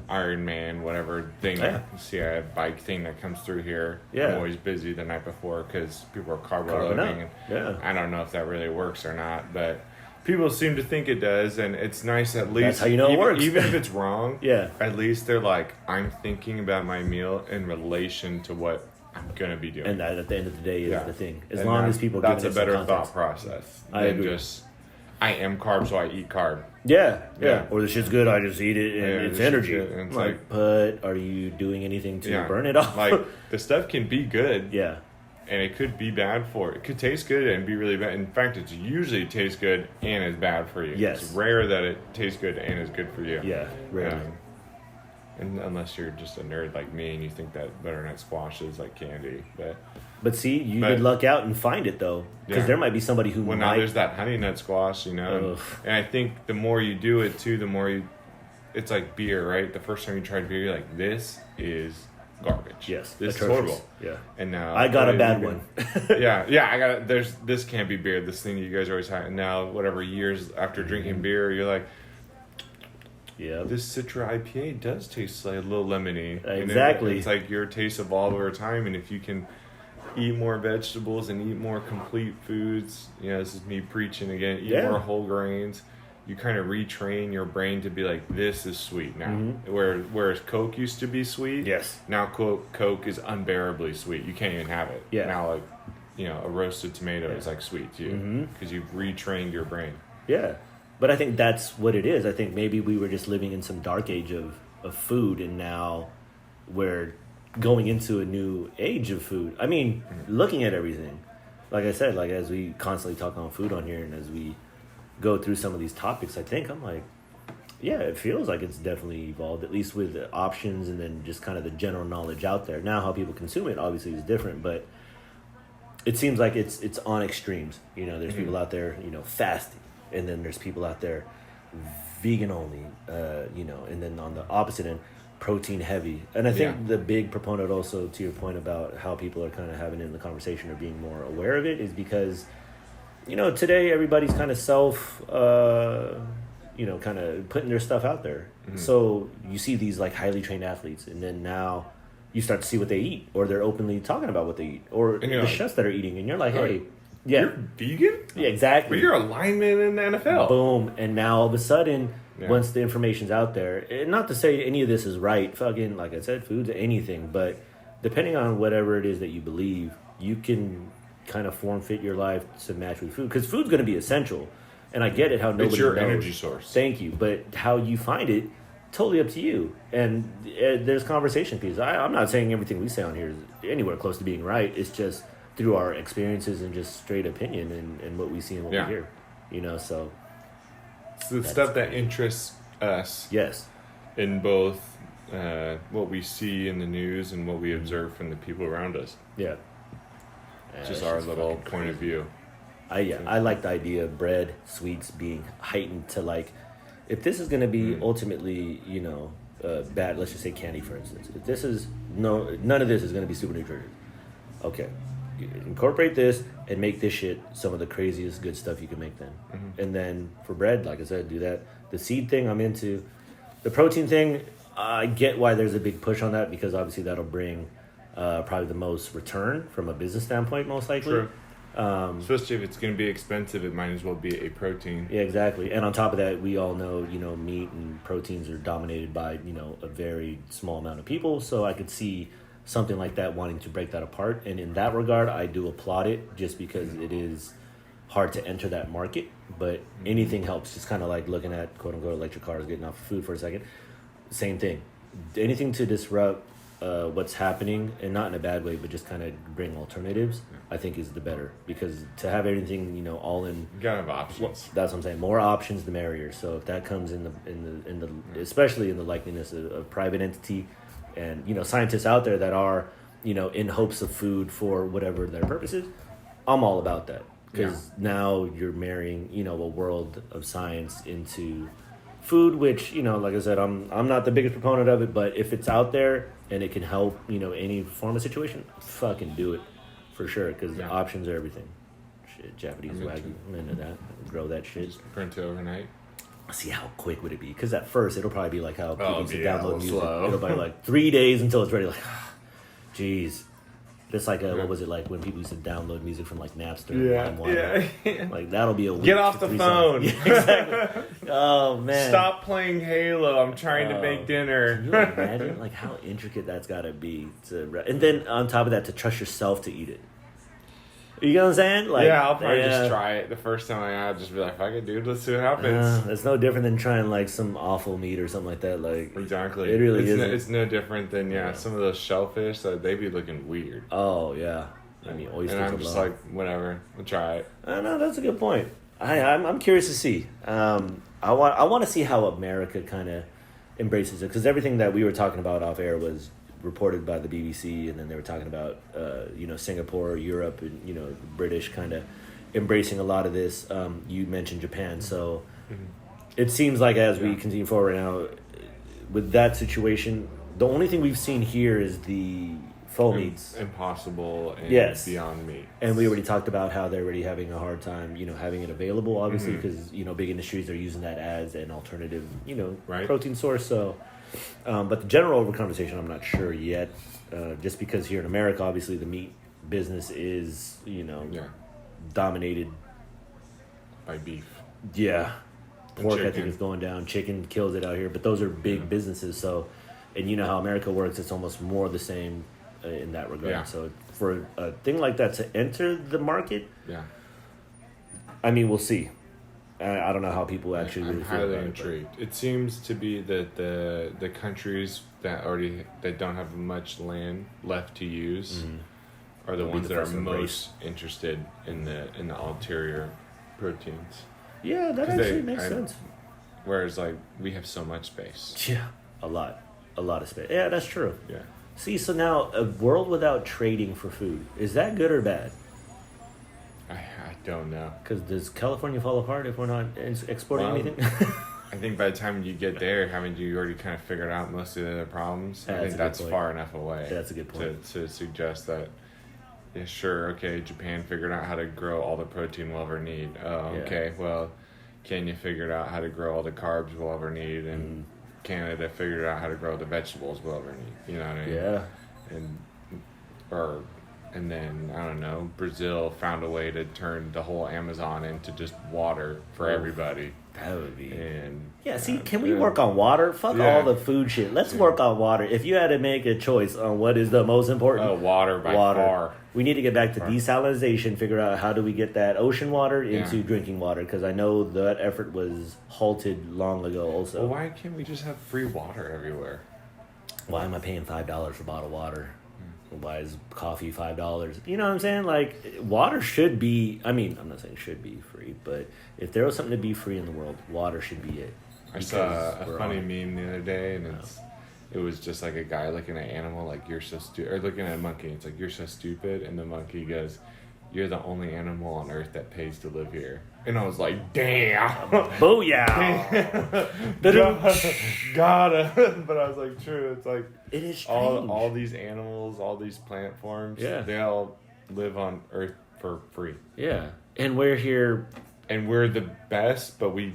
Ironman, whatever thing, see a bike thing that comes through here. I'm always busy the night before because people are carbo loading. And I don't know if that really works or not, but people seem to think it does, and it's nice at least. That's how you know it works. Even if it's wrong, Yeah. At least they're like, I'm thinking about my meal in relation to what I'm gonna be doing. And that, at the end of the day, is the thing. As And long as people that's give a it some better context. thought process. I than agree. Just I am carb, so I eat carb. Yeah. Or the shit's good, I just eat it, and it's energy. And it's like, but are you doing anything to burn it off? Like, the stuff can be good. Yeah. And it could be bad for it. It could taste good and be really bad. In fact, it's usually tastes good and is bad for you. Yes. It's rare that it tastes good and is good for you. Yeah, rarely. And unless you're just a nerd like me and you think that butternut squash is like candy. But see, you could luck out and find it, though. Because there might be somebody who might... now there's that honey nut squash, And I think the more you do it, too, the more you... It's like beer, right? The first time you tried beer, you're like, this is garbage. Yes. This atrocious. is horrible. Yeah. And now... I got a bad one. I got it. This can't be beer, this thing that you guys always have. And now, whatever, years after drinking beer, you're like... Yeah, this Citra IPA does taste like a little lemony. Exactly. And it's like your tastes evolve over time, and if you can eat more vegetables and eat more complete foods, this is me preaching again, eat more whole grains, you kind of retrain your brain to be like, this is sweet now. Whereas Coke used to be sweet, now Coke is unbearably sweet. You can't even have it. Now, like, a roasted tomato is like sweet to you because you've retrained your brain. Yeah. But I think that's what it is. I think maybe we were just living in some dark age of food, and now we're going into a new age of food. I mean, looking at everything, like I said, like as we constantly talk on food on here, and as we go through some of these topics, I think I'm like, yeah, it feels like it's definitely evolved, at least with the options and then just kind of the general knowledge out there. Now, how people consume it obviously is different, but it seems like it's on extremes. There's people out there, fasting. And then there's people out there vegan only, and then on the opposite end, protein heavy. And I think the big proponent also, to your point about how people are kind of having it in the conversation or being more aware of it, is because, today everybody's kind of kind of putting their stuff out there. So you see these like highly trained athletes, and then now you start to see what they eat, or they're openly talking about what they eat, or the chefs that are eating, and you're like, hey... Yeah. You're vegan? Yeah, exactly. But you're a lineman in the NFL. Boom. And now all of a sudden, once the information's out there, and not to say any of this is right, fucking, like I said, food's anything, but depending on whatever it is that you believe, you can kind of form-fit your life to match with food. Because food's going to be essential. And I get it how nobody knows. It's your energy source. Thank you. But how you find it, totally up to you. And there's conversation pieces. I'm not saying everything we say on here is anywhere close to being right. It's just... through our experiences and just straight opinion and what we see and what we hear, so it's the stuff that interests us. Yes, in both what we see in the news and what we observe from the people around us. Yeah, just our little point of view. I like the idea of bread, sweets being heightened to like if this is going to be ultimately, bad, let's just say candy, for instance. If this is none of this is going to be super nutritious. Okay, incorporate this and make this shit some of the craziest good stuff you can make then. And then for bread, like I said, do that. The seed thing I'm into. The protein thing, I get why there's a big push on that, because obviously that'll bring probably the most return from a business standpoint, most likely. True. Especially if it's going to be expensive, it might as well be a protein. Yeah, exactly. And on top of that, we all know, meat and proteins are dominated by, a very small amount of people. So I could see something like that wanting to break that apart. And in that regard, I do applaud it, just because it is hard to enter that market. But anything helps. Just kind of like looking at, quote unquote, electric cars, getting off food for a second. Same thing. Anything to disrupt what's happening, and not in a bad way, but just kind of bring alternatives, I think is the better. Because to have everything, all in, you gotta have options. Well, that's what I'm saying. More options, the merrier. So if that comes in the especially in the likeliness of private entity, and scientists out there that are in hopes of food for whatever their purpose is, I'm all about that. Because now you're marrying a world of science into food, which like I said, I'm not the biggest proponent of it, but if it's out there and it can help any form of situation, fucking do it for sure, because the options are everything. Shit, Japanese wagyu, I'm into that. Grow that shit. Just print it overnight. See, how quick would it be? Because at first it'll probably be like how people used to download music. Slow. It'll be like 3 days until it's ready. Like, jeez. It's like what was it like when people used to download music from like Napster and LimeWire? Like that'll be a week. Get off the phone. Yeah, exactly. Oh man. Stop playing Halo. I'm trying to make dinner. Can you imagine like how intricate that's got to be and then on top of that, to trust yourself to eat it. You know what I'm saying? Like, I'll probably just try it the first time I'll just be like, fuck it, dude, let's see what happens. It's no different than trying like some awful meat or something like that. Like, exactly. It really is. It's no different than some of those shellfish that they be looking weird. Oh yeah, I mean oysters. And I'm just like, whatever, we'll try it. No, that's a good point. I'm curious to see. I want to see how America kind of embraces it, because everything that we were talking about off air was reported by the BBC, and then they were talking about Singapore, Europe, and British kind of embracing a lot of this. You mentioned Japan, so it seems like as we continue forward now with that situation, the only thing we've seen here is the faux meats, Impossible and Beyond Meat, and we already talked about how they're already having a hard time having it available, obviously, because big industries are using that as an alternative protein source. So but the general conversation, I'm not sure yet, just because here in America, obviously, the meat business is, dominated by beef. Yeah. Pork, chicken. I think, is going down. Chicken kills it out here, but those are big businesses. So, and you know how America works, it's almost more the same in that regard. Yeah. So for a thing like that to enter the market, I mean, we'll see. I don't know how people actually really feel about it. I'm highly intrigued. It seems to be that the countries that don't have much land left to use are the ones that are most interested in the ulterior proteins. Yeah, that actually makes sense. Whereas we have so much space. Yeah, a lot of space. Yeah, that's true. Yeah. See, so now a world without trading for food, is that good or bad? I don't know. Because does California fall apart if we're not exporting anything? I think by the time you get there, haven't you already kind of figured out most of the problems? I think that's far enough away. That's a good point. To suggest that, Japan figured out how to grow all the protein we'll ever need. Okay, well, Kenya figured out how to grow all the carbs we'll ever need, and Canada figured out how to grow the vegetables we'll ever need. You know what I mean? Yeah. And then, I don't know, Brazil found a way to turn the whole Amazon into just water for everybody. That would be... And can we work on water? Fuck all the food shit. Let's work on water. If you had to make a choice on what is the most important... water by far. We need to get back to desalinization, figure out how do we get that ocean water into drinking water, because I know that effort was halted long ago also. Well, why can't we just have free water everywhere? Why am I paying $5 for bottled water? Why is coffee $5? You know what I'm saying? Like, water should be... I mean, I'm not saying should be free, but if there was something to be free in the world, water should be it. I saw a funny meme the other day, and it was just like a guy looking at an animal like, you're so stupid, or looking at a monkey, and it's like, you're so stupid, and the monkey goes, you're the only animal on Earth that pays to live here. And I was like, damn. Booyah. Gotta. But I was like, true. It's like, It is strange. all these animals, all these plant forms, Yeah. they all live on Earth for free. Yeah. And we're here. And we're the best, but we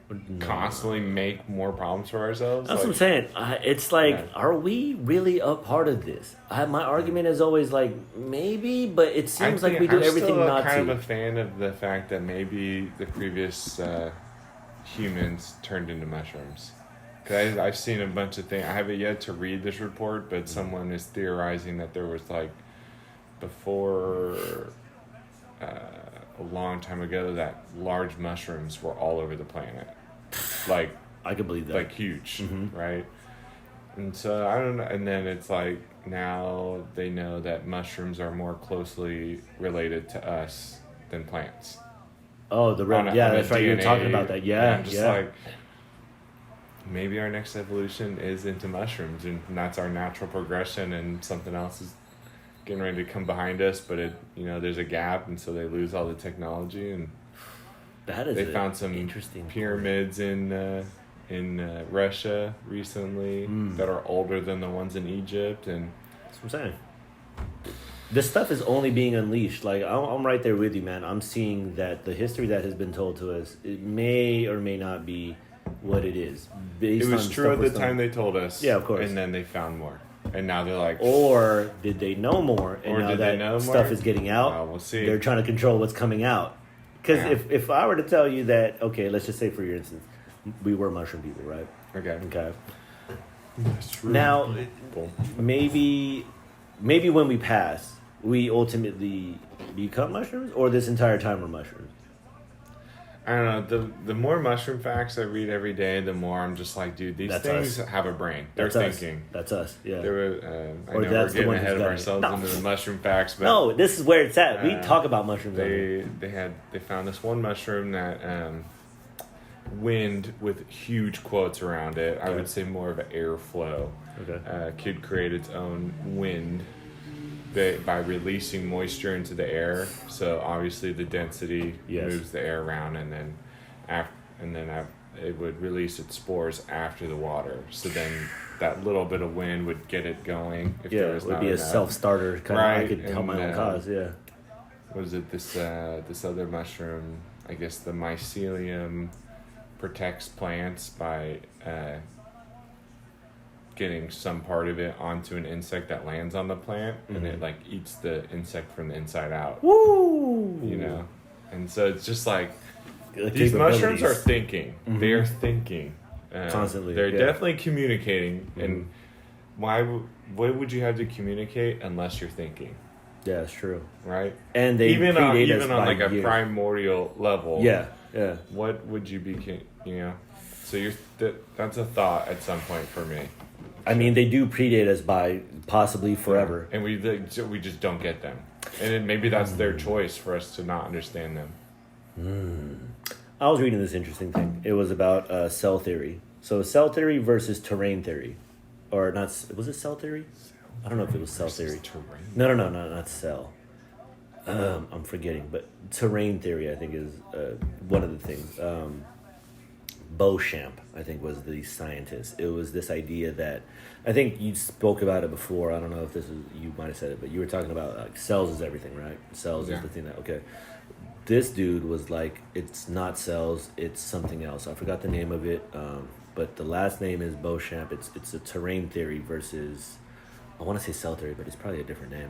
No. constantly make more problems for ourselves. That's what I'm saying. It's like, Yeah. are we really a part of this? My argument is always like, maybe, but it seems like we do everything still not kind to. of a fan of the fact that maybe the previous humans turned into mushrooms. Because I've seen a bunch of things. I haven't yet to read this report, but someone is theorizing that there was like, before a long time ago, that large mushrooms were all over the planet. Like, I could believe that. like huge, right? And so I don't know. And then it's like now they know that mushrooms are more closely related to us than plants. Oh, the red. Yeah, that's right. You were talking about that. Yeah, I'm just like, maybe our next evolution is into mushrooms, and that's our natural progression, and something else is getting ready to come behind us. But there's a gap, and so they lose all the technology, and that is they found some interesting pyramids in Russia recently that are older than the ones in Egypt, and That's what I'm saying. This stuff is only being unleashed. Like, I'm right there with you, man. I'm seeing that the history that has been told to us, it may or may not be what it is. it was true at the time they told us. Yeah, of course. And then they found more, and now they're like, Or did they know more? And Or now did they that know stuff more? is getting out, Well, we'll see. they're trying to control what's coming out. Because Yeah. if I were to tell you that, okay, let's just say for your instance, we were mushroom people, right? okay, Okay. mushroom Now, people. maybe when we pass, we ultimately become mushrooms, or this entire time we're mushrooms. I don't know. The more mushroom facts I read every day, the more I'm just like, dude, these That's things us. have a brain. They're That's thinking. Us. That's us. Yeah. They were, I Or know that's the we're getting one who's ahead of got it. ourselves No. into the mushroom facts, but No, this is where it's at. We Uh, talk about mushrooms. on here. they found this one mushroom that wind with huge quotes around it. I Okay. would say more of an airflow. Okay. Could create its own wind by releasing moisture into the air. So obviously the density Yes. moves the air around, and then it would release its spores after the water. So then that little bit of wind would get it going. If Yeah, there it was would not be a enough. self-starter kind Right, of. I could help and, my own cause. Yeah. Was it this other mushroom? I guess the mycelium protects plants by getting some part of it onto an insect that lands on the plant, and it like eats the insect from the inside out. Woo! And so it's just like The these mushrooms are capabilities. thinking. They are thinking Constantly, They're yeah. definitely communicating, and why would you have to communicate unless you're thinking? Yeah, it's true. Right? And they even on predate us by like a years. primordial level. Yeah. What would you be? So that's a thought at some point for me. I mean, they do predate us by possibly forever. And we just don't get them, and then maybe that's their choice for us to not understand them. I was reading this interesting thing. It was about cell theory. So cell theory versus terrain theory, or not? Was it cell theory? I don't know if it was cell theory. No, not cell. I'm forgetting, but terrain theory I think is one of the things. Beauchamp, I think, was the scientist. It was this idea that I think you spoke about it before. I don't know if you might have said it, but you were talking about like cells is everything, right? Cells is the thing that This dude was like, it's not cells, it's something else. I forgot the name of it, but the last name is Beauchamp. It's a terrain theory versus, I want to say cell theory, but it's probably a different name.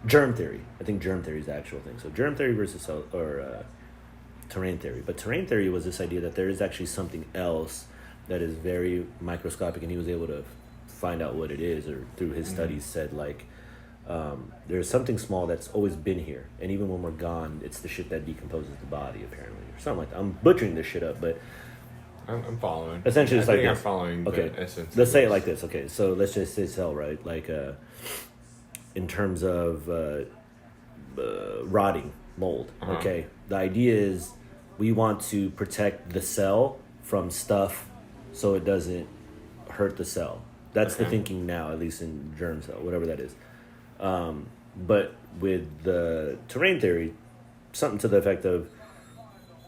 Germ theory. I think germ theory is the actual thing. So germ theory versus cell or terrain theory. But terrain theory was this idea that there is actually something else that is very microscopic, and he was able to find out what it is, or through his studies said like, there's something small that's always been here, and even when we're gone, it's the shit that decomposes the body, apparently, or something like that. I'm butchering this shit up, but I'm following. essentially it's I like think this. I'm following Okay, the essence. let's say it like this. Okay, so let's just say cell, right? Like, in terms of rotting mold. Uh-huh. Okay, the idea is we want to protect the cell from stuff so it doesn't hurt the cell. That's the thinking now, at least in germ cell, whatever that is. But with the terrain theory, something to the effect of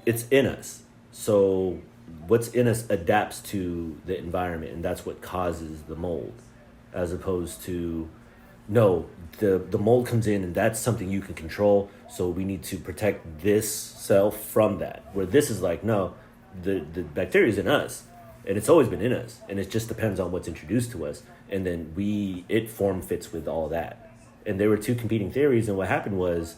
it's in us. So what's in us adapts to the environment, and that's what causes the mold, as opposed to no, the mold comes in and that's something you can control, so we need to protect this cell from that. Where this is like, no, the bacteria is in us, and it's always been in us, and it just depends on what's introduced to us, and then it form fits with all that. And there were two competing theories, and what happened was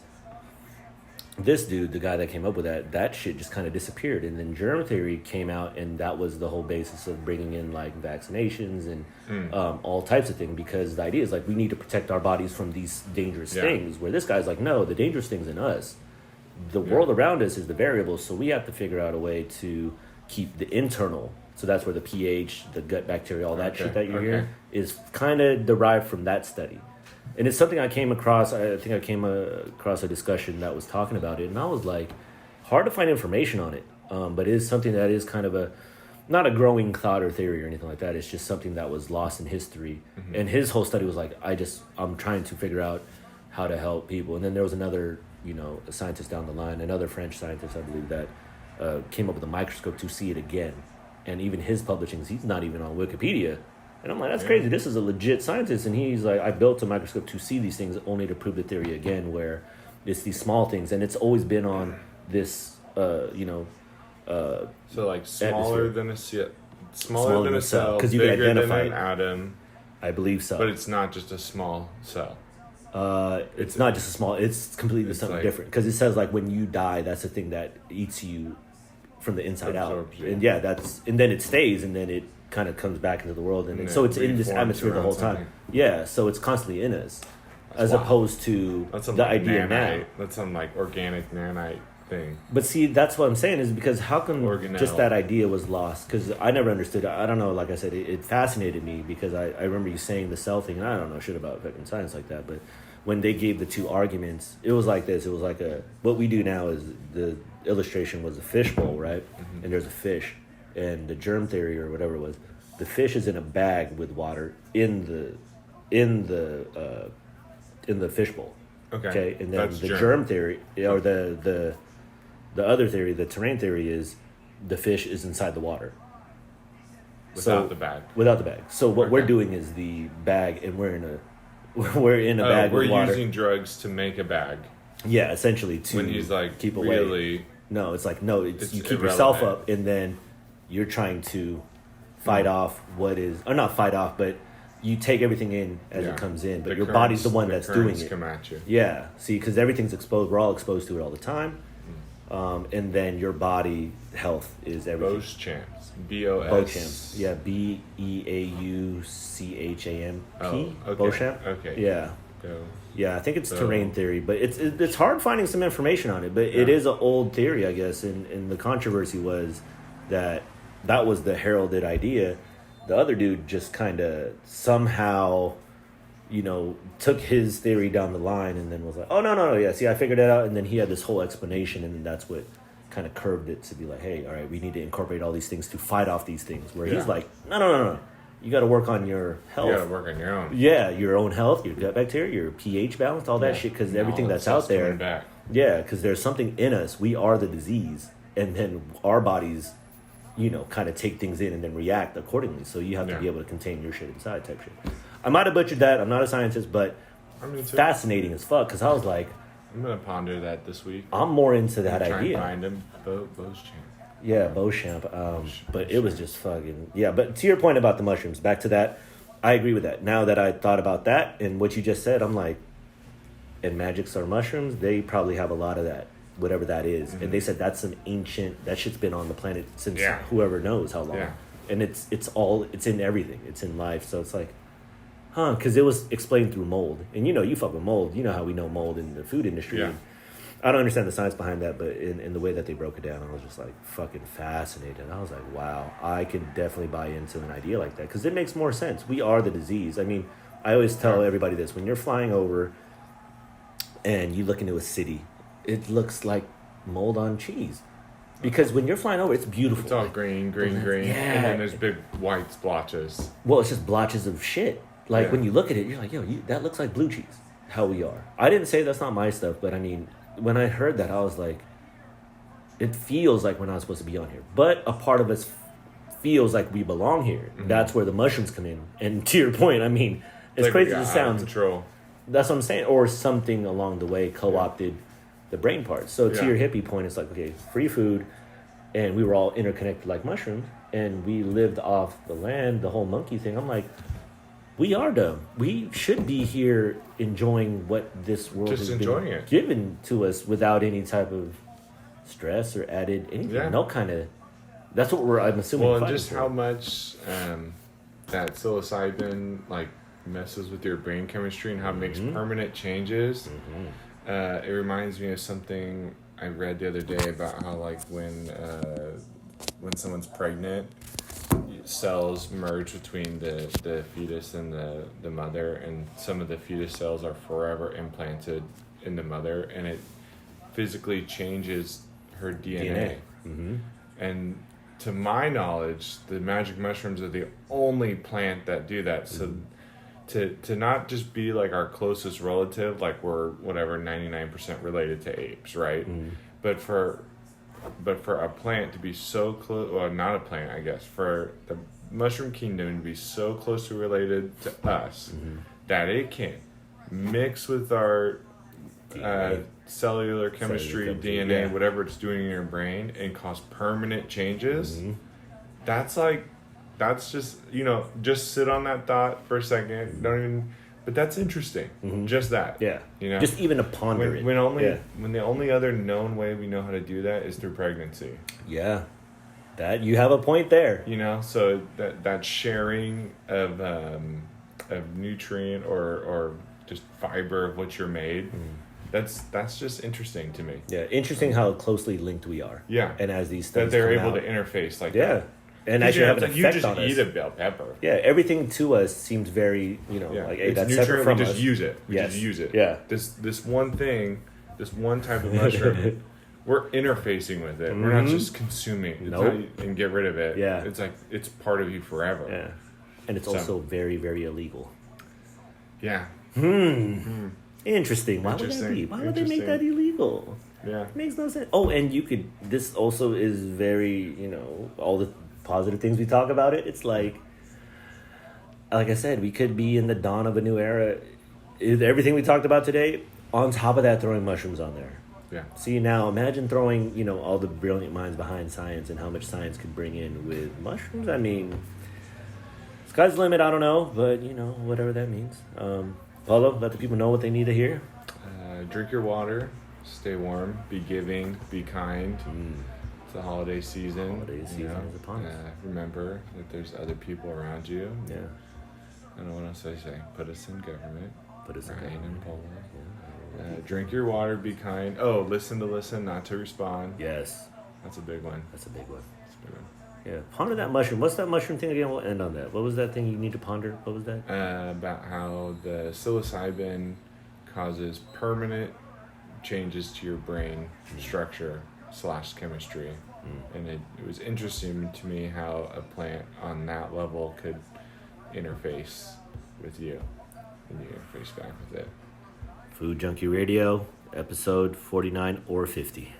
this dude, the guy that came up with that shit just kind of disappeared. And then germ theory came out, and that was the whole basis of bringing in like vaccinations and all types of things, because the idea is like we need to protect our bodies from these dangerous things, where this guy's like, no, the dangerous thing's in us. The world around us is the variable, so we have to figure out a way to keep the internal. So that's where the pH, the gut bacteria, all that shit that you hear is kind of derived from that study. And it's something I came across. I think I came across a discussion that was talking about it, and I was like, hard to find information on it. But it is something that is kind of not a growing thought or theory or anything like that. It's just something that was lost in history. Mm-hmm. And his whole study was like, I'm trying to figure out how to help people. And then there was another, a scientist down the line, another French scientist, I believe, that came up with a microscope to see it again. And even his publishings, he's not even on Wikipedia. And I'm like, that's crazy. This is a legit scientist. And he's like, I built a microscope to see these things, only to prove the theory again, where it's these small things. And it's always been on this, so like smaller than a cell, smaller than a cell, because you can identify than an atom. I believe so. But it's not just a small cell. It's not just a small. It's completely something different. Because it says like when you die, that's the thing that eats you from the inside out. And and then it stays, and then it kind of comes back into the world, and so it's in this atmosphere the whole time. Yeah, so it's constantly in us, as opposed to the idea now. That's some like organic nanite thing. But see, that's what I'm saying, is because how come just that idea was lost? Because I never understood. I don't know. Like I said, it fascinated me because I remember you saying the cell thing, and I don't know shit about fucking science like that. But when they gave the two arguments, it was like this. It was like what we do now is the illustration was a fishbowl, right? Mm-hmm. And there's a fish. And the germ theory or whatever it was, the fish is in a bag with water in the fishbowl. Okay. And then the germ theory, or the other theory, the terrain theory, is the fish is inside the water. Without the bag. Without the bag. So what we're doing is the bag, and we're in a bag with water. We're using drugs to make a bag. Yeah, essentially to when he's like keep really away. No, it's like you keep yourself up, and then you're trying to fight off not fight off, but you take everything in as it comes in, but your body's the one that's doing it. Come at you. Yeah, see, because everything's exposed. We're all exposed to it all the time. And then your body health is everything. Beauchamps. B-O-S. Beauchamps. Yeah, B-E-A-U-C-H-A-M-P. Oh, okay. Beauchamp. Okay. Yeah. Yeah, I think it's terrain theory, but it's hard finding some information on it. But it is an old theory, I guess, and the controversy was that was the heralded idea. The other dude just kind of somehow, took his theory down the line and then was like, oh, no, yeah, see, I figured it out. And then he had this whole explanation, and that's what kind of curved it to be like, hey, all right, we need to incorporate all these things to fight off these things. Where he's like, no. You got to work on your health. You got to work on your own. Yeah, your own health, your gut bacteria, your pH balance, all that shit, because everything that's out there. Yeah, because there's something in us. We are the disease. And then our bodies, kind of take things in and then react accordingly. So you have to be able to contain your shit inside type shit. I might have butchered that. I'm not a scientist, but fascinating as fuck, because I was like, I'm going to ponder that this week. I'm more into that idea. Try and find him. Beauchamp. Yeah, Beauchamp. But it was just fucking... Yeah, but to your point about the mushrooms, back to that, I agree with that. Now that I thought about that and what you just said, I'm like, and magics are mushrooms, they probably have a lot of that, whatever that is. Mm-hmm. And they said that's some ancient... That shit's been on the planet since whoever knows how long. Yeah. And it's in everything. It's in life. So it's like, because it was explained through mold. And you fuck with mold. You know how we know mold in the food industry. Yeah. I don't understand the science behind that, but in the way that they broke it down, I was just like fucking fascinated. I was like, wow, I can definitely buy into an idea like that, because it makes more sense. We are the disease. I mean, I always tell everybody this: when you're flying over and you look into a city, it looks like mold on cheese. Because when you're flying over, it's beautiful. It's all green, yeah. And then there's big white splotches. Well, it's just blotches of shit. Like when you look at it, you're like, yo, that looks like blue cheese. how we are. I didn't say that's not my stuff, but I mean, when I heard that, I was like, it feels like we're not supposed to be on here. But a part of us feels like we belong here. Mm-hmm. That's where the mushrooms come in. And to your point, I mean, as crazy as it sounds, control. That's what I'm saying. Or something along the way co-opted the brain part. So to your hippie point, it's like, okay, free food, and we were all interconnected like mushrooms, and we lived off the land, the whole monkey thing. I'm like, we are dumb. We should be here enjoying what this world has been given to us without any type of stress or added anything. Yeah. No kind of. That's what I'm assuming. Well, and just how much that psilocybin like messes with your brain chemistry and how it makes permanent changes. Mm-hmm. It reminds me of something I read the other day about how like when someone's pregnant, cells merge between the fetus and the mother, and some of the fetus cells are forever implanted in the mother, and it physically changes her DNA. Mm-hmm. And to my knowledge, the magic mushrooms are the only plant that do that. So to not just be like our closest relative, like we're whatever 99% related to apes, right? But for a plant to be so close, well, not a plant, I guess, for the mushroom kingdom to be so closely related to us that it can mix with our cellular chemistry, DNA, whatever it's doing in your brain, and cause permanent changes. That's just, just sit on that thought for a second. Don't even, but that's interesting. Just that. Yeah. Just even to ponder it. When the only other known way we know how to do that is through pregnancy. Yeah. That, you have a point there. So that sharing of nutrient or just fiber of what you're made, that's just interesting to me. Yeah, interesting how closely linked we are. Yeah. And as these things that they're able to interface like that. And actually have an effect on us. You just eat a bell pepper. Yeah, everything to us seems very, like, hey, it's that's nutrient, separate from we us. just use it. We just use it. Yeah. This one thing, this one type of mushroom, we're interfacing with it. We're not just consuming and get rid of it. Yeah. It's like, it's part of you forever. Yeah. And it's also very, very illegal. Yeah. Interesting. Why would that be? Why would they make that illegal? Yeah. It makes no sense. Oh, and this also is very, all the positive things we talk about it. It's like I said, we could be in the dawn of a new era. Everything we talked about today, on top of that, throwing mushrooms on there. Yeah. See, now imagine throwing, all the brilliant minds behind science and how much science could bring in with mushrooms. I mean, sky's the limit. I don't know, but whatever that means. Polo, let the people know what they need to hear. Drink your water, stay warm, be giving, be kind. It's the holiday season. Is upon us. Remember that there's other people around you. Yeah. I don't know what else I say. Put us in government. Put us in government. And Polo. Drink your water, be kind. Oh, listen, not to respond. Yes. That's a big one. Yeah, ponder that mushroom. What's that mushroom thing again? We'll end on that. What was that thing you need to ponder? What was that? About how the psilocybin causes permanent changes to your brain structure / chemistry. And it was interesting to me how a plant on that level could interface with you, and you interface back with it. Food Junkie Radio, episode 49 or 50.